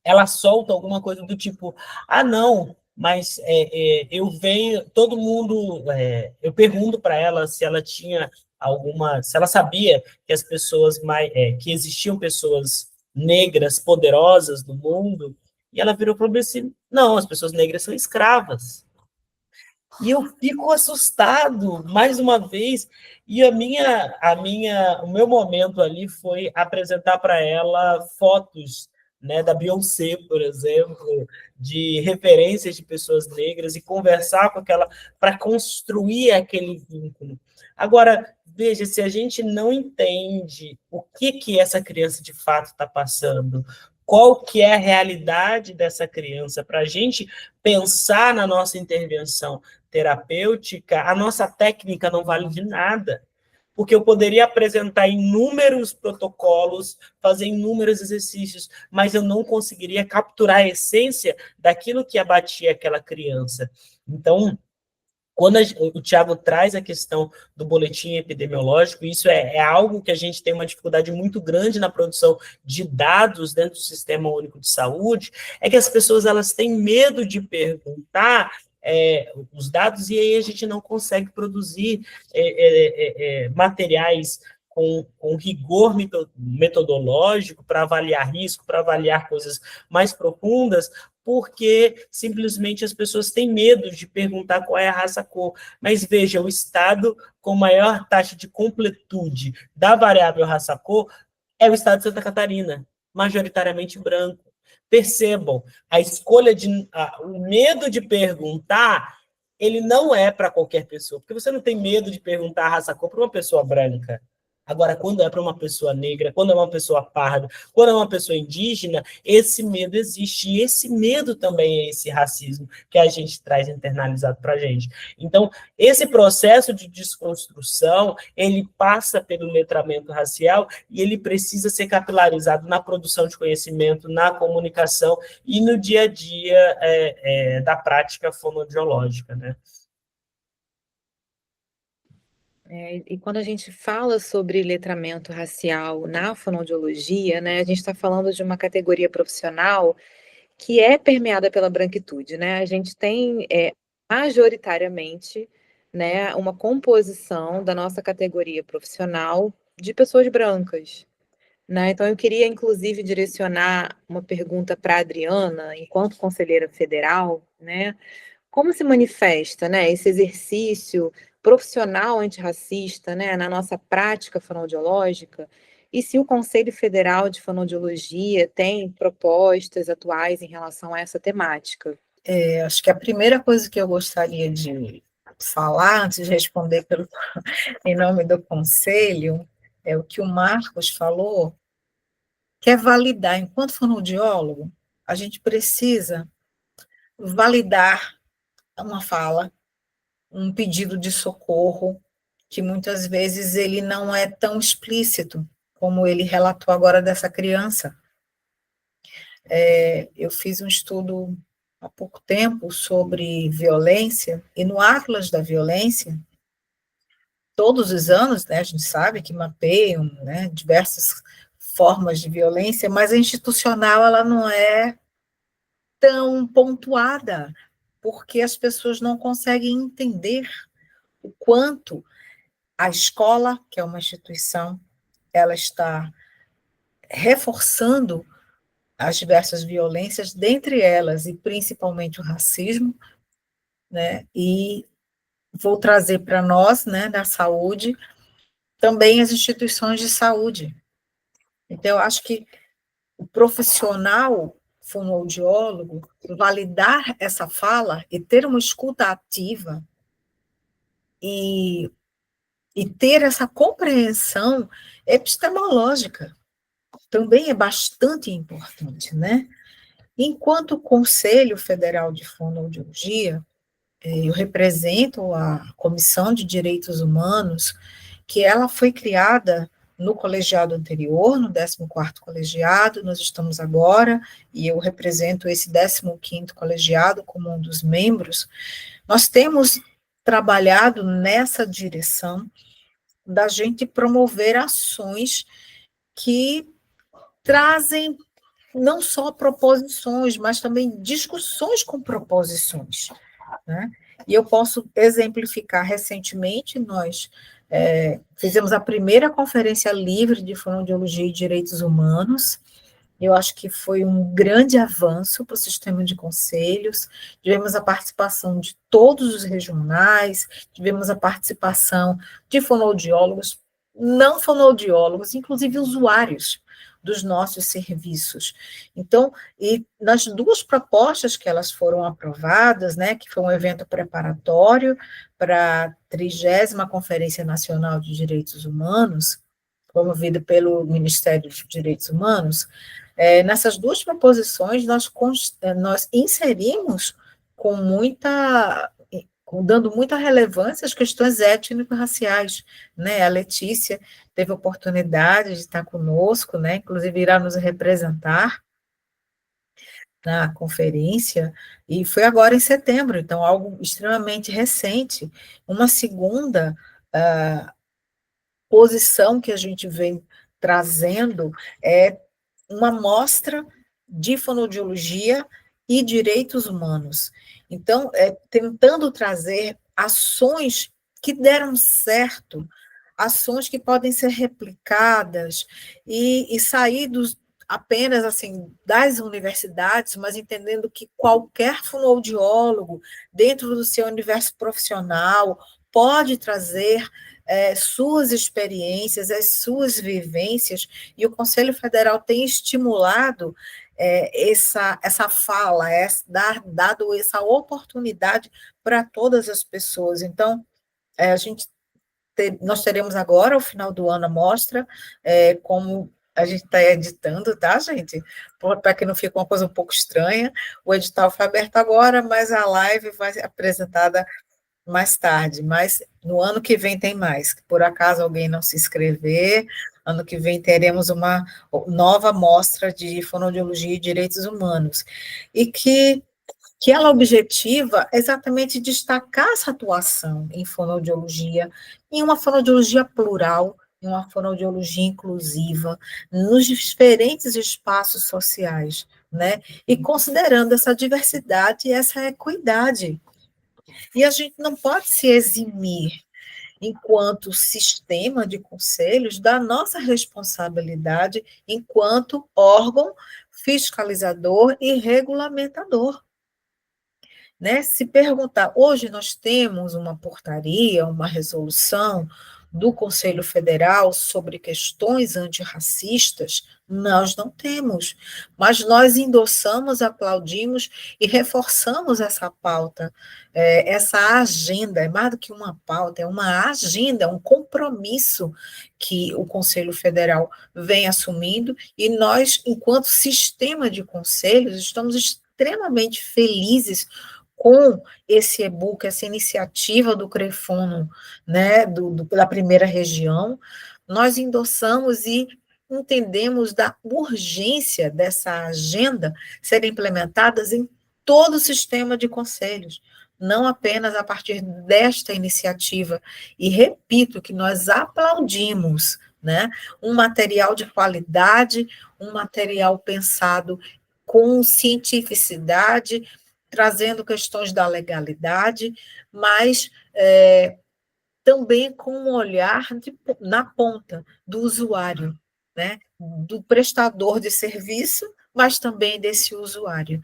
ela solta alguma coisa do tipo, não, mas eu venho, todo mundo, eu pergunto para ela se ela tinha se ela sabia que as pessoas que existiam pessoas negras poderosas no mundo, e ela virou e falou assim, não, as pessoas negras são escravas. E eu fico assustado, mais uma vez, e o meu momento ali foi apresentar para ela fotos, né, da Beyoncé, por exemplo, de referências de pessoas negras e conversar com aquela, para construir aquele vínculo. Agora, veja, se a gente não entende o que essa criança de fato está passando, qual que é a realidade dessa criança, para a gente pensar na nossa intervenção terapêutica, a nossa técnica não vale de nada, porque eu poderia apresentar inúmeros protocolos, fazer inúmeros exercícios, mas eu não conseguiria capturar a essência daquilo que abatia aquela criança. Então, quando o Thiago traz a questão do boletim epidemiológico, isso é algo que a gente tem uma dificuldade muito grande na produção de dados dentro do Sistema Único de Saúde, é que as pessoas elas têm medo de perguntar os dados, e aí a gente não consegue produzir materiais com rigor metodológico para avaliar risco, para avaliar coisas mais profundas, porque simplesmente as pessoas têm medo de perguntar qual é a raça-cor. Mas veja, o estado com maior taxa de completude da variável raça-cor é o estado de Santa Catarina, majoritariamente branco. Percebam, a escolha o medo de perguntar, ele não é para qualquer pessoa, porque você não tem medo de perguntar a raça-cor para uma pessoa branca. Agora, quando é para uma pessoa negra, quando é uma pessoa parda, quando é uma pessoa indígena, esse medo existe. E esse medo também é esse racismo que a gente traz internalizado para a gente. Então, esse processo de desconstrução, ele passa pelo letramento racial e ele precisa ser capilarizado na produção de conhecimento, na comunicação e no dia a dia da prática fonoaudiológica, né? E quando a gente fala sobre letramento racial na fonoaudiologia, né, a gente está falando de uma categoria profissional que é permeada pela branquitude, né? A gente tem majoritariamente, né, uma composição da nossa categoria profissional de pessoas brancas, né? Então eu queria inclusive direcionar uma pergunta para a Adriana, enquanto conselheira federal, né? Como se manifesta, né, esse exercício profissional antirracista, né, na nossa prática fonoaudiológica? E se o Conselho Federal de Fonoaudiologia tem propostas atuais em relação a essa temática? Acho que a primeira coisa que eu gostaria de falar, antes de responder em nome do Conselho, é o que o Marcos falou, que é validar. Enquanto fonoaudiólogo, a gente precisa validar uma fala, um pedido de socorro, que muitas vezes ele não é tão explícito, como ele relatou agora dessa criança. Eu fiz um estudo há pouco tempo sobre violência, e no Atlas da Violência, todos os anos, né, a gente sabe que mapeiam, né, diversas formas de violência, mas a institucional ela não é tão pontuada, porque as pessoas não conseguem entender o quanto a escola, que é uma instituição, ela está reforçando as diversas violências, dentre elas, e principalmente o racismo, né? E vou trazer para nós, né, da saúde, também as instituições de saúde. Então, eu acho que o profissional fonoaudiólogo validar essa fala e ter uma escuta ativa e ter essa compreensão epistemológica também é bastante importante, né? Enquanto o Conselho Federal de Fonoaudiologia, eu represento a Comissão de Direitos Humanos, que ela foi criada no colegiado anterior, no 14º colegiado, nós estamos agora, e eu represento esse 15º colegiado como um dos membros. Nós temos trabalhado nessa direção da gente promover ações que trazem não só proposições, mas também discussões com proposições, né? E eu posso exemplificar, recentemente nós fizemos a primeira conferência livre de fonoaudiologia e direitos humanos. Eu acho que foi um grande avanço para o sistema de conselhos. Tivemos a participação de todos os regionais, tivemos a participação de fonoaudiólogos, não fonoaudiólogos, inclusive usuários dos nossos serviços. Então, e nas duas propostas que elas foram aprovadas, né, que foi um evento preparatório para a 30ª Conferência Nacional de Direitos Humanos, promovido pelo Ministério dos Direitos Humanos, nessas duas proposições nós inserimos dando muita relevância às questões étnico-raciais, né? A Letícia teve a oportunidade de estar conosco, né? Inclusive irá nos representar na conferência, e foi agora em setembro, então algo extremamente recente. Uma segunda posição que a gente vem trazendo é uma mostra de fonoaudiologia e direitos humanos. Então, tentando trazer ações que deram certo ações que podem ser replicadas e sair apenas assim das universidades, mas entendendo que qualquer fonoaudiólogo, dentro do seu universo profissional, pode trazer suas experiências, as suas vivências, e o Conselho Federal tem estimulado essa fala, dado essa oportunidade para todas as pessoas. Então, nós teremos agora, ao final do ano, a mostra, como a gente está editando, tá, gente? Para que não fique uma coisa um pouco estranha. O edital foi aberto agora, mas a live vai ser apresentada mais tarde. Mas no ano que vem tem mais. Por acaso alguém não se inscrever, ano que vem teremos uma nova mostra de fonoaudiologia e direitos humanos. E que ela objetiva exatamente destacar essa atuação em fonoaudiologia, em uma fonoaudiologia plural, em uma fonoaudiologia inclusiva, nos diferentes espaços sociais, né? E considerando essa diversidade e essa equidade. E a gente não pode se eximir, enquanto sistema de conselhos, da nossa responsabilidade enquanto órgão fiscalizador e regulamentador. Né? Se perguntar, hoje nós temos uma portaria, uma resolução do Conselho Federal sobre questões antirracistas? Nós não temos, mas nós endossamos, aplaudimos e reforçamos essa pauta, essa agenda, é mais do que uma pauta, é uma agenda, um compromisso que o Conselho Federal vem assumindo, e nós, enquanto sistema de conselhos, estamos extremamente felizes com esse e-book, essa iniciativa do CREFONO, né, da primeira região. Nós endossamos e entendemos da urgência dessa agenda ser implementada em todo o sistema de conselhos, não apenas a partir desta iniciativa. E repito que nós aplaudimos, né, um material de qualidade, um material pensado com cientificidade, trazendo questões da legalidade, mas também com um olhar na ponta do usuário, né? Do prestador de serviço, mas também desse usuário.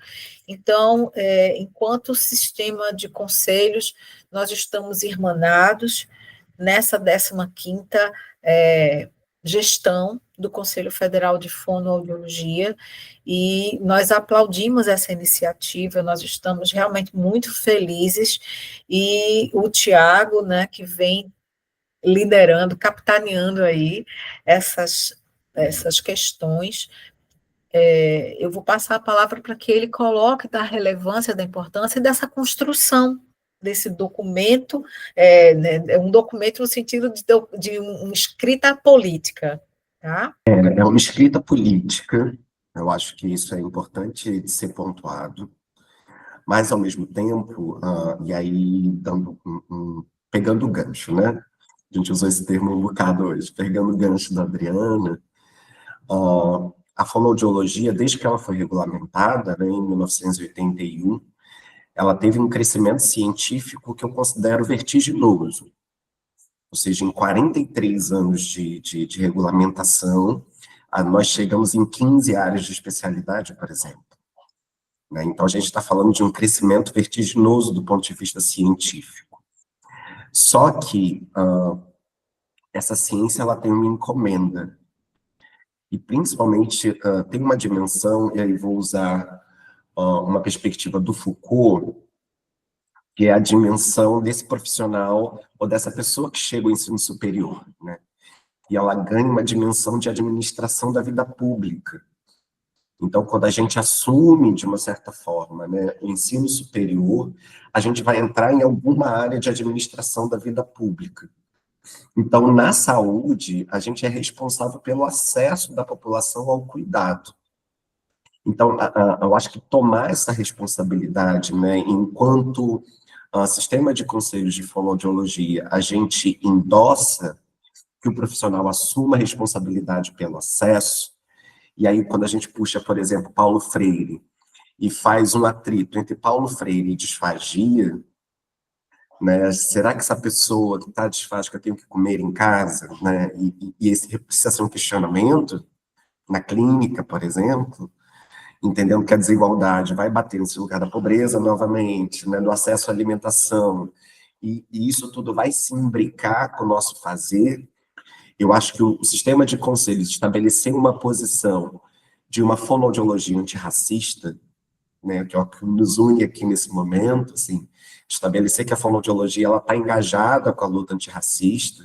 Então, enquanto sistema de conselhos, nós estamos irmanados nessa 15ª gestão do Conselho Federal de Fonoaudiologia, e nós aplaudimos essa iniciativa, nós estamos realmente muito felizes, e o Tiago, né, que vem liderando, capitaneando aí essas questões, eu vou passar a palavra para que ele coloque da relevância, da importância dessa construção desse documento, um documento no sentido de uma escrita política, tá? É uma escrita política, eu acho que isso é importante de ser pontuado, mas, ao mesmo tempo, e aí pegando o gancho, né? A gente usou esse termo um bocado hoje, pegando o gancho da Adriana, a fonoaudiologia, desde que ela foi regulamentada, né, em 1981, ela teve um crescimento científico que eu considero vertiginoso. Ou seja, em 43 anos de regulamentação, nós chegamos em 15 áreas de especialidade, por exemplo. Né? Então, a gente está falando de um crescimento vertiginoso do ponto de vista científico. Só que essa ciência ela tem uma encomenda. E, principalmente, tem uma dimensão, e aí vou usar uma perspectiva do Foucault, que é a dimensão desse profissional ou dessa pessoa que chega ao ensino superior, né? E ela ganha uma dimensão de administração da vida pública. Então, quando a gente assume, de uma certa forma, né, o ensino superior, a gente vai entrar em alguma área de administração da vida pública. Então, na saúde, a gente é responsável pelo acesso da população ao cuidado. Então, eu acho que tomar essa responsabilidade, né, enquanto sistema de conselhos de fonoaudiologia, a gente endossa que o profissional assuma a responsabilidade pelo acesso, e aí quando a gente puxa, por exemplo, Paulo Freire, e faz um atrito entre Paulo Freire e disfagia, né? Será que essa pessoa que está disfática tem que comer em casa, né? E esse precisa ser um questionamento na clínica, por exemplo, entendendo que a desigualdade vai bater nesse lugar da pobreza novamente, né? Do acesso à alimentação, e isso tudo vai se imbricar com o nosso fazer. Eu acho que o sistema de conselhos estabelecer uma posição de uma fonoaudiologia antirracista, né, que é o que nos une aqui nesse momento, assim, estabelecer que a fonoaudiologia está engajada com a luta antirracista,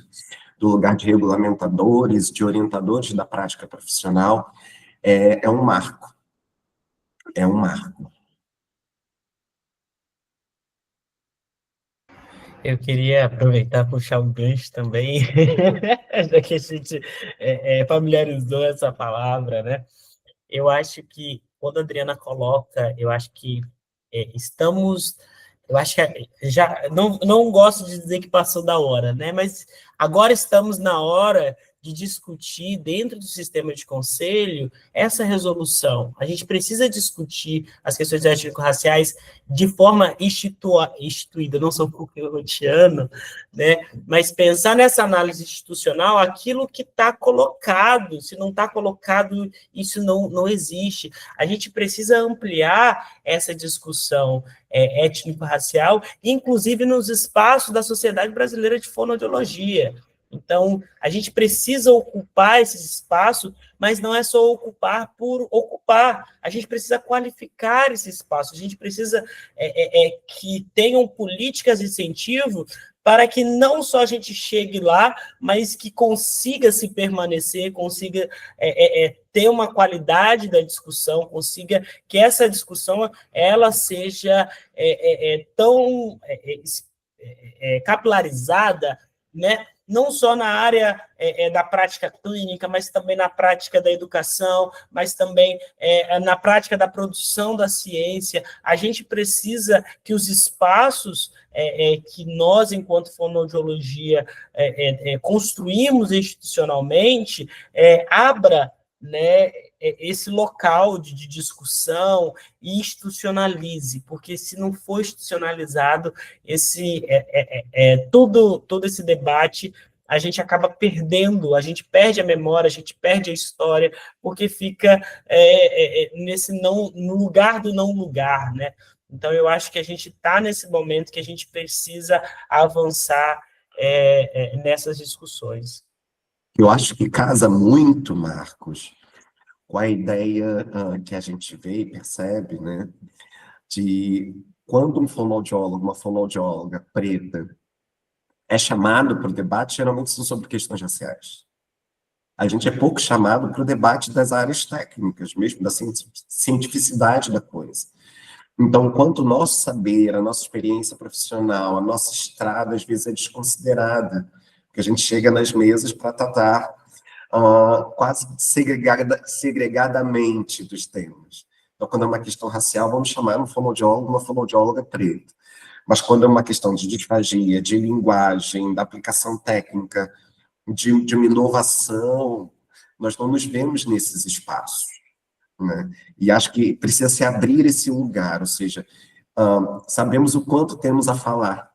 do lugar de regulamentadores, de orientadores da prática profissional, é um marco. É um marco. Eu queria aproveitar e puxar um gancho também, já que a gente familiarizou essa palavra, né? Eu acho que, quando a Adriana coloca, eu acho que estamos... Eu acho que já... Não gosto de dizer que passou da hora, né? Mas agora estamos na hora de discutir, dentro do sistema de conselho, essa resolução. A gente precisa discutir as questões étnico-raciais de forma instituída, não sou Foucaultiano, né? Mas pensar nessa análise institucional, aquilo que está colocado, se não está colocado, isso não existe. A gente precisa ampliar essa discussão étnico-racial, inclusive nos espaços da Sociedade Brasileira de Fonoaudiologia. Então, a gente precisa ocupar esse espaço, mas não é só ocupar por ocupar, a gente precisa qualificar esse espaço, a gente precisa que tenham políticas de incentivo para que não só a gente chegue lá, mas que consiga se permanecer, consiga ter uma qualidade da discussão, consiga que essa discussão ela seja tão capilarizada, né? Não só na área da prática clínica, mas também na prática da educação, mas também na prática da produção da ciência. A gente precisa que os espaços que nós, enquanto fonoaudiologia, construímos institucionalmente, abra, né, esse local de discussão e institucionalize, porque se não for institucionalizado, todo esse debate, a gente acaba perdendo, a gente perde a memória, a gente perde a história, porque fica no lugar do não lugar, né? Então, eu acho que a gente está nesse momento que a gente precisa avançar nessas discussões. Eu acho que casa muito, Marcos, com a ideia que a gente vê e percebe, né, de quando um fonoaudiólogo, uma fonoaudióloga preta é chamado para o debate, geralmente são sobre questões raciais. A gente é pouco chamado para o debate das áreas técnicas, mesmo da cientificidade da coisa. Então, enquanto o nosso saber, a nossa experiência profissional, a nossa estrada, às vezes é desconsiderada, porque a gente chega nas mesas para tratar quase segregadamente dos temas. Então, quando é uma questão racial, vamos chamar um fonoaudiólogo, uma fonoaudióloga preta. Mas quando é uma questão de disfagia, de linguagem, da aplicação técnica, de uma inovação, nós não nos vemos nesses espaços, né? E acho que precisa se abrir esse lugar, ou seja, sabemos o quanto temos a falar.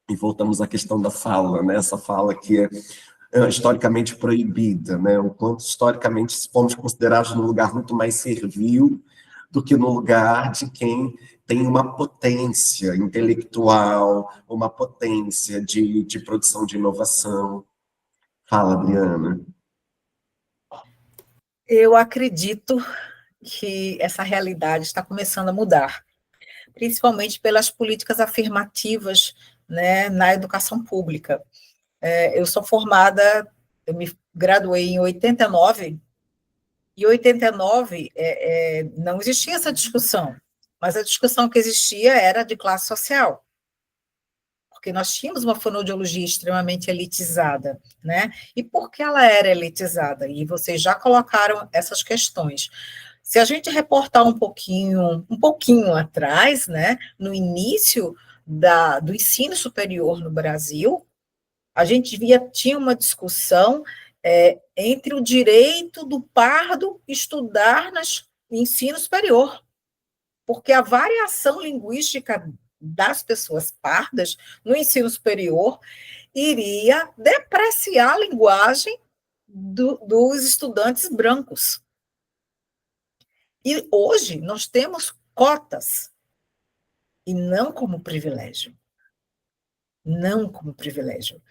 E voltamos à questão da fala, né? Essa fala que é historicamente proibida, né? O quanto historicamente fomos considerados num lugar muito mais servil do que no lugar de quem tem uma potência intelectual, uma potência de produção de inovação. Fala, Adriana. Eu acredito que essa realidade está começando a mudar, principalmente pelas políticas afirmativas, né, na educação pública. Eu sou formada, eu me graduei em 89, e em 89 não existia essa discussão, mas a discussão que existia era de classe social, porque nós tínhamos uma fonoaudiologia extremamente elitizada, né? E por que ela era elitizada? E vocês já colocaram essas questões. Se a gente reportar um pouquinho atrás, né, no início do ensino superior no Brasil, a gente tinha uma discussão entre o direito do pardo estudar no ensino superior, porque a variação linguística das pessoas pardas no ensino superior iria depreciar a linguagem dos estudantes brancos. E hoje nós temos cotas, e não como privilégio. Não como privilégio.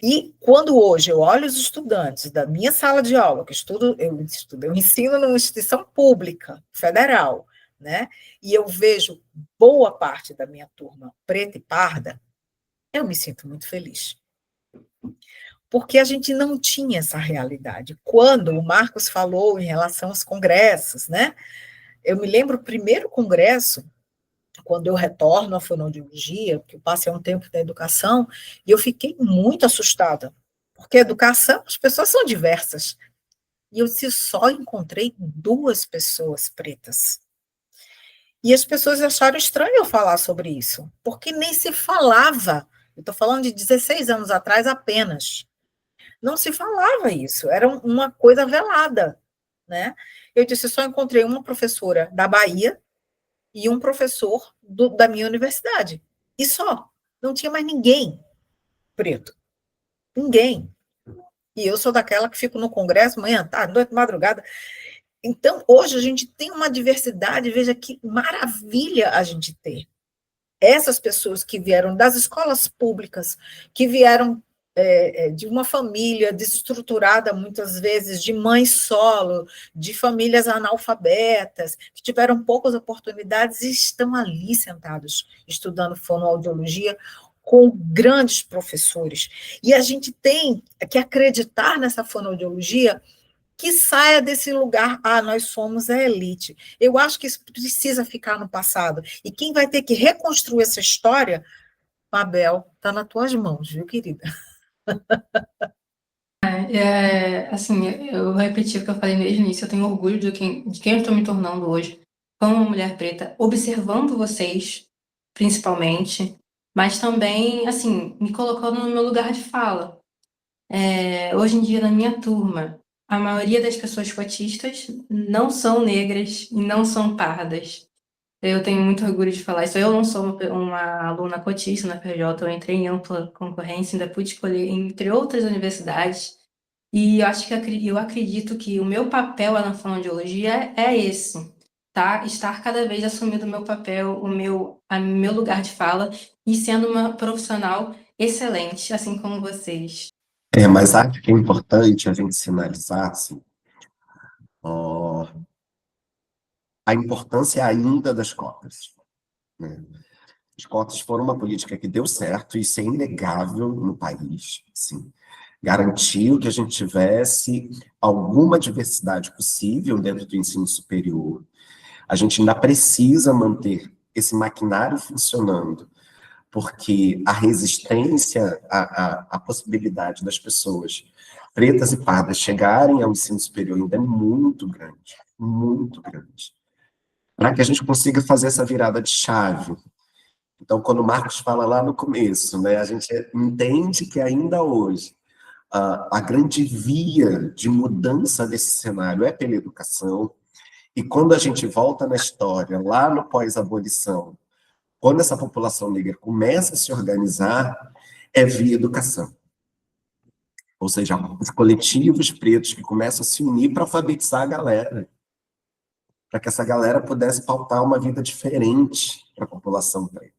E quando hoje eu olho os estudantes da minha sala de aula, que eu ensino numa instituição pública, federal, né? E eu vejo boa parte da minha turma preta e parda, eu me sinto muito feliz. Porque a gente não tinha essa realidade. Quando o Marcos falou em relação aos congressos, né? Eu me lembro o primeiro congresso, quando eu retorno à fonoaudiologia, porque eu passei um tempo na educação, e eu fiquei muito assustada, porque educação, as pessoas são diversas. E eu só encontrei 2 pessoas pretas. E as pessoas acharam estranho eu falar sobre isso, porque nem se falava. Eu estou falando de 16 anos atrás apenas. Não se falava isso, era uma coisa velada, né? Eu disse, eu só encontrei uma professora da Bahia e um professor da minha universidade. E só. Não tinha mais ninguém preto. Ninguém. E eu sou daquela que fico no congresso, manhã, tarde, noite, madrugada. Então, hoje a gente tem uma diversidade, veja que maravilha a gente ter. Essas pessoas que vieram das escolas públicas, que vieram de uma família desestruturada, muitas vezes, de mães solo, de famílias analfabetas, que tiveram poucas oportunidades e estão ali sentados, estudando fonoaudiologia, com grandes professores. E a gente tem que acreditar nessa fonoaudiologia que saia desse lugar, nós somos a elite. Eu acho que isso precisa ficar no passado. E quem vai ter que reconstruir essa história, Mabel, está nas tuas mãos, viu, querida? Assim, eu repeti o que eu falei desde o início, eu tenho orgulho de quem eu estou me tornando hoje, como uma mulher preta, observando vocês, principalmente, mas também, assim, me colocando no meu lugar de fala. Hoje em dia, na minha turma, a maioria das pessoas cotistas não são negras e não são pardas. Eu tenho muito orgulho de falar isso. Eu não sou uma aluna cotista na PJ, eu entrei em ampla concorrência, ainda pude escolher entre outras universidades. E eu acredito que o meu papel lá na fonoaudiologia é esse, tá? Estar cada vez assumindo o meu papel, o meu lugar de fala e sendo uma profissional excelente, assim como vocês. Mas acho que é importante a gente sinalizar, assim, a importância ainda das cotas, né? As cotas foram uma política que deu certo, isso é inegável no país, assim, garantiu que a gente tivesse alguma diversidade possível dentro do ensino superior. A gente ainda precisa manter esse maquinário funcionando, porque a resistência à possibilidade das pessoas pretas e pardas chegarem ao ensino superior ainda é muito grande, para que a gente consiga fazer essa virada de chave. Então, quando o Marcos fala lá no começo, né, a gente entende que ainda hoje a grande via de mudança desse cenário é pela educação, e quando a gente volta na história, lá no pós-abolição, quando essa população negra começa a se organizar, é via educação. Ou seja, os coletivos pretos que começam a se unir para alfabetizar a galera, para que essa galera pudesse pautar uma vida diferente para a população preta.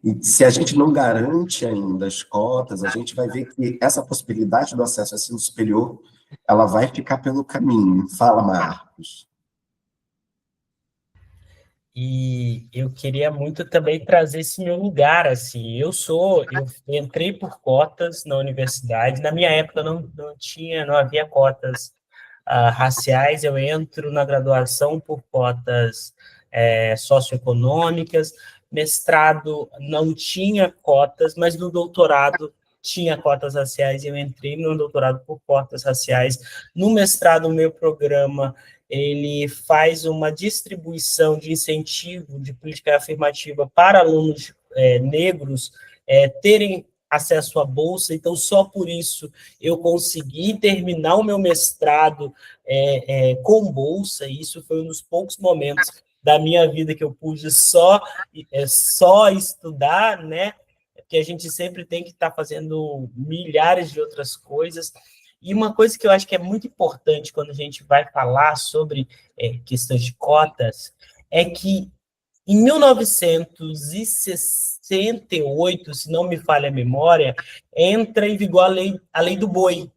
E se a gente não garante ainda as cotas, a gente vai ver que essa possibilidade do acesso ao ensino superior, ela vai ficar pelo caminho. Fala, Marcos. E eu queria muito também trazer esse meu lugar, assim, eu entrei por cotas na universidade, na minha época não havia cotas raciais, eu entro na graduação por cotas socioeconômicas, mestrado não tinha cotas, mas no doutorado tinha cotas raciais, e eu entrei no doutorado por cotas raciais. No mestrado, o meu programa ele faz uma distribuição de incentivo de política afirmativa para alunos negros terem acesso à bolsa, então só por isso eu consegui terminar o meu mestrado com bolsa, e isso foi um dos poucos momentos da minha vida que eu pude só estudar, né? Porque a gente sempre tem que estar fazendo milhares de outras coisas. E uma coisa que eu acho que é muito importante quando a gente vai falar sobre questões de cotas é que em 1968, se não me falha a memória, entra em vigor a lei do boi,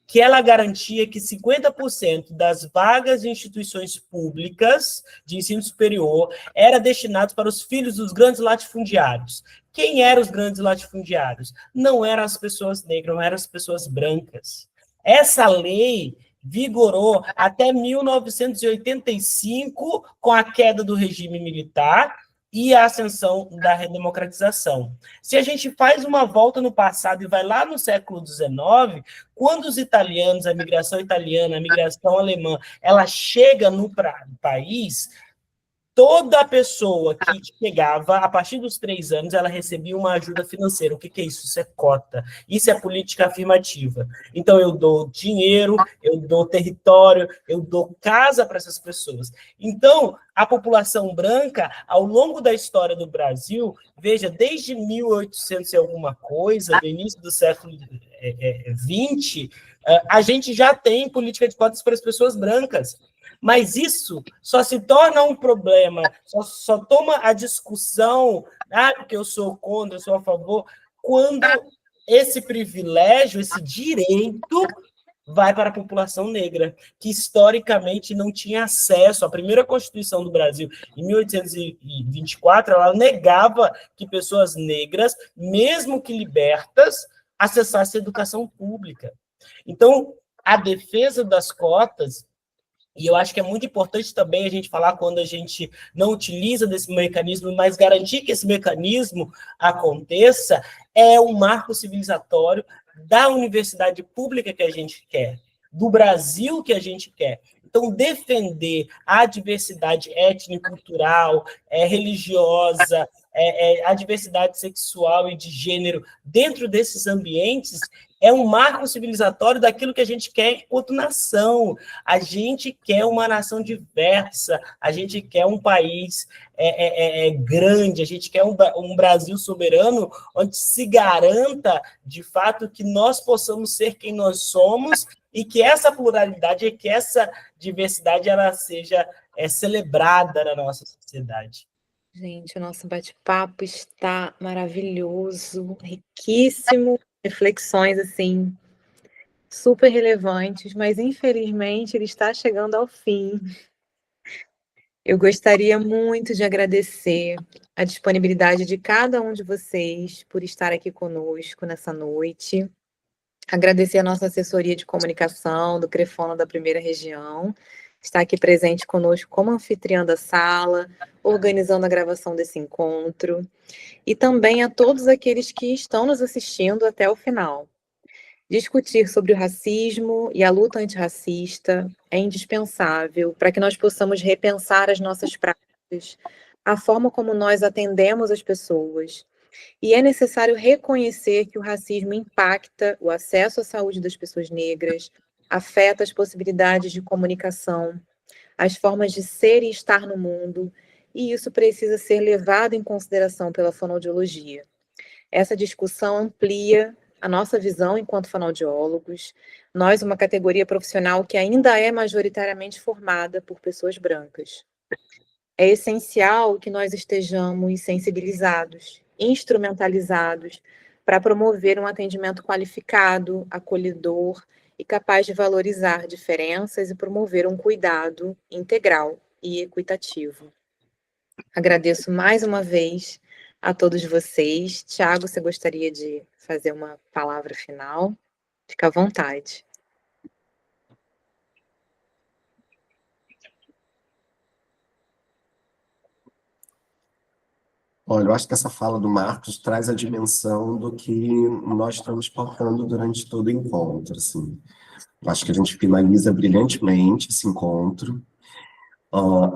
que ela garantia que 50% das vagas de instituições públicas de ensino superior era destinados para os filhos dos grandes latifundiários. Quem eram os grandes latifundiários? Não eram as pessoas negras, não eram as pessoas brancas. Essa lei vigorou até 1985, com a queda do regime militar e a ascensão da redemocratização. Se a gente faz uma volta no passado e vai lá no século XIX, quando os italianos, a migração italiana, a migração alemã, ela chega no país, toda pessoa que chegava, a partir dos 3 anos, ela recebia uma ajuda financeira. O que é isso? Isso é cota. Isso é política afirmativa. Então, eu dou dinheiro, eu dou território, eu dou casa para essas pessoas. Então, a população branca, ao longo da história do Brasil, veja, desde 1800 e alguma coisa, do início do século XX, a gente já tem política de cotas para as pessoas brancas. Mas isso só se torna um problema, só toma a discussão, porque eu sou contra, eu sou a favor, quando esse privilégio, esse direito vai para a população negra, que historicamente não tinha acesso. A primeira Constituição do Brasil, em 1824, ela negava que pessoas negras, mesmo que libertas, acessassem a educação pública. Então, a defesa das cotas, e eu acho que é muito importante também a gente falar quando a gente não utiliza desse mecanismo, mas garantir que esse mecanismo aconteça, é um marco civilizatório da universidade pública que a gente quer, do Brasil que a gente quer. Então, defender a diversidade étnico-cultural, religiosa, a diversidade sexual e de gênero dentro desses ambientes é um marco civilizatório daquilo que a gente quer enquanto nação. A gente quer uma nação diversa, a gente quer um país grande, a gente quer um Brasil soberano, onde se garanta, de fato, que nós possamos ser quem nós somos e que essa pluralidade, que essa diversidade, ela seja celebrada na nossa sociedade. Gente, o nosso bate-papo está maravilhoso, riquíssimo, reflexões, assim, super relevantes, mas infelizmente ele está chegando ao fim. Eu gostaria muito de agradecer a disponibilidade de cada um de vocês por estar aqui conosco nessa noite. Agradecer a nossa assessoria de comunicação do Crefono da Primeira Região, está aqui presente conosco como anfitriã da sala, organizando a gravação desse encontro, e também a todos aqueles que estão nos assistindo até o final. Discutir sobre o racismo e a luta antirracista é indispensável para que nós possamos repensar as nossas práticas, a forma como nós atendemos as pessoas. E é necessário reconhecer que o racismo impacta o acesso à saúde das pessoas negras, afeta as possibilidades de comunicação, as formas de ser e estar no mundo, e isso precisa ser levado em consideração pela fonoaudiologia. Essa discussão amplia a nossa visão enquanto fonoaudiólogos, nós, uma categoria profissional que ainda é majoritariamente formada por pessoas brancas. É essencial que nós estejamos sensibilizados, instrumentalizados, para promover um atendimento qualificado, acolhedor e capaz de valorizar diferenças e promover um cuidado integral e equitativo. Agradeço mais uma vez a todos vocês. Tiago, você gostaria de fazer uma palavra final? Fica à vontade. Olha, eu acho que essa fala do Marcos traz a dimensão do que nós estamos pautando durante todo o encontro, assim. Eu acho que a gente finaliza brilhantemente esse encontro.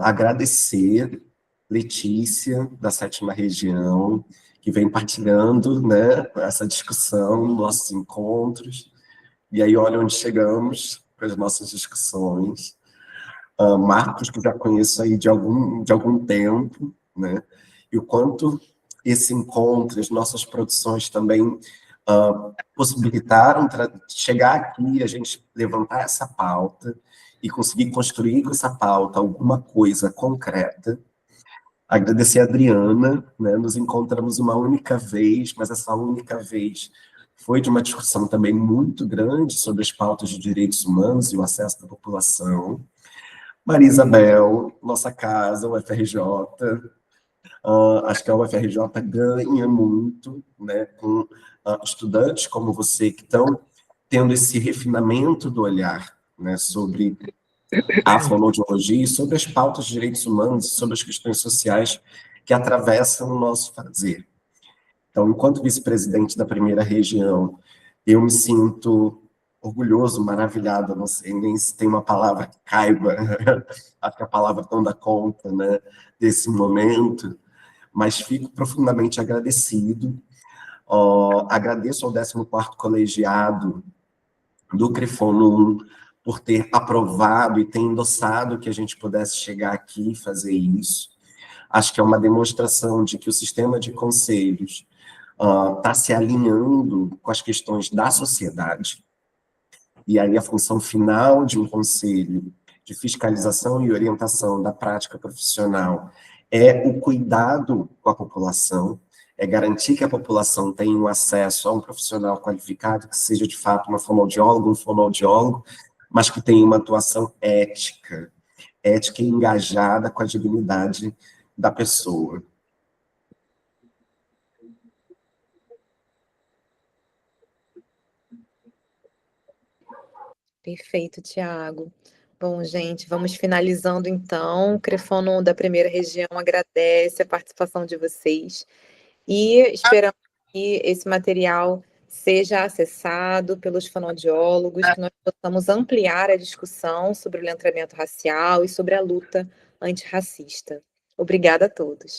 Agradecer Letícia, da 7ª Região, que vem partilhando, né, essa discussão, nossos encontros, e aí olha onde chegamos com as nossas discussões. Marcos, que eu já conheço aí de algum tempo, né? E o quanto esse encontro, as nossas produções também possibilitaram chegar aqui, a gente levantar essa pauta e conseguir construir com essa pauta alguma coisa concreta. Agradecer a Adriana, né? Nos encontramos uma única vez, mas essa única vez foi de uma discussão também muito grande sobre as pautas de direitos humanos e o acesso da população. Maria Isabel, nossa casa, UFRJ, acho que a UFRJ ganha muito, né, com estudantes como você que estão tendo esse refinamento do olhar, né, sobre a fonoaudiologia e sobre as pautas de direitos humanos, sobre as questões sociais que atravessam o nosso fazer. Então, enquanto vice-presidente da primeira região, eu me sinto orgulhoso, maravilhado, não sei nem se tem uma palavra que caiba, acho que a palavra não dá conta, né, desse momento, mas fico profundamente agradecido. Agradeço ao 14º colegiado do Crifono 1 por ter aprovado e ter endossado que a gente pudesse chegar aqui e fazer isso. Acho que é uma demonstração de que o sistema de conselhos está se alinhando com as questões da sociedade. E aí a função final de um conselho de fiscalização e orientação da prática profissional é o cuidado com a população, é garantir que a população tenha um acesso a um profissional qualificado, que seja de fato uma fonoaudióloga, um fonoaudiólogo, mas que tenha uma atuação ética e engajada com a dignidade da pessoa. Perfeito, Tiago. Bom, gente, vamos finalizando então. O Crifono da primeira região agradece a participação de vocês e esperamos que esse material seja acessado pelos fonoaudiólogos, que nós possamos ampliar a discussão sobre o letramento racial e sobre a luta antirracista. Obrigada a todos.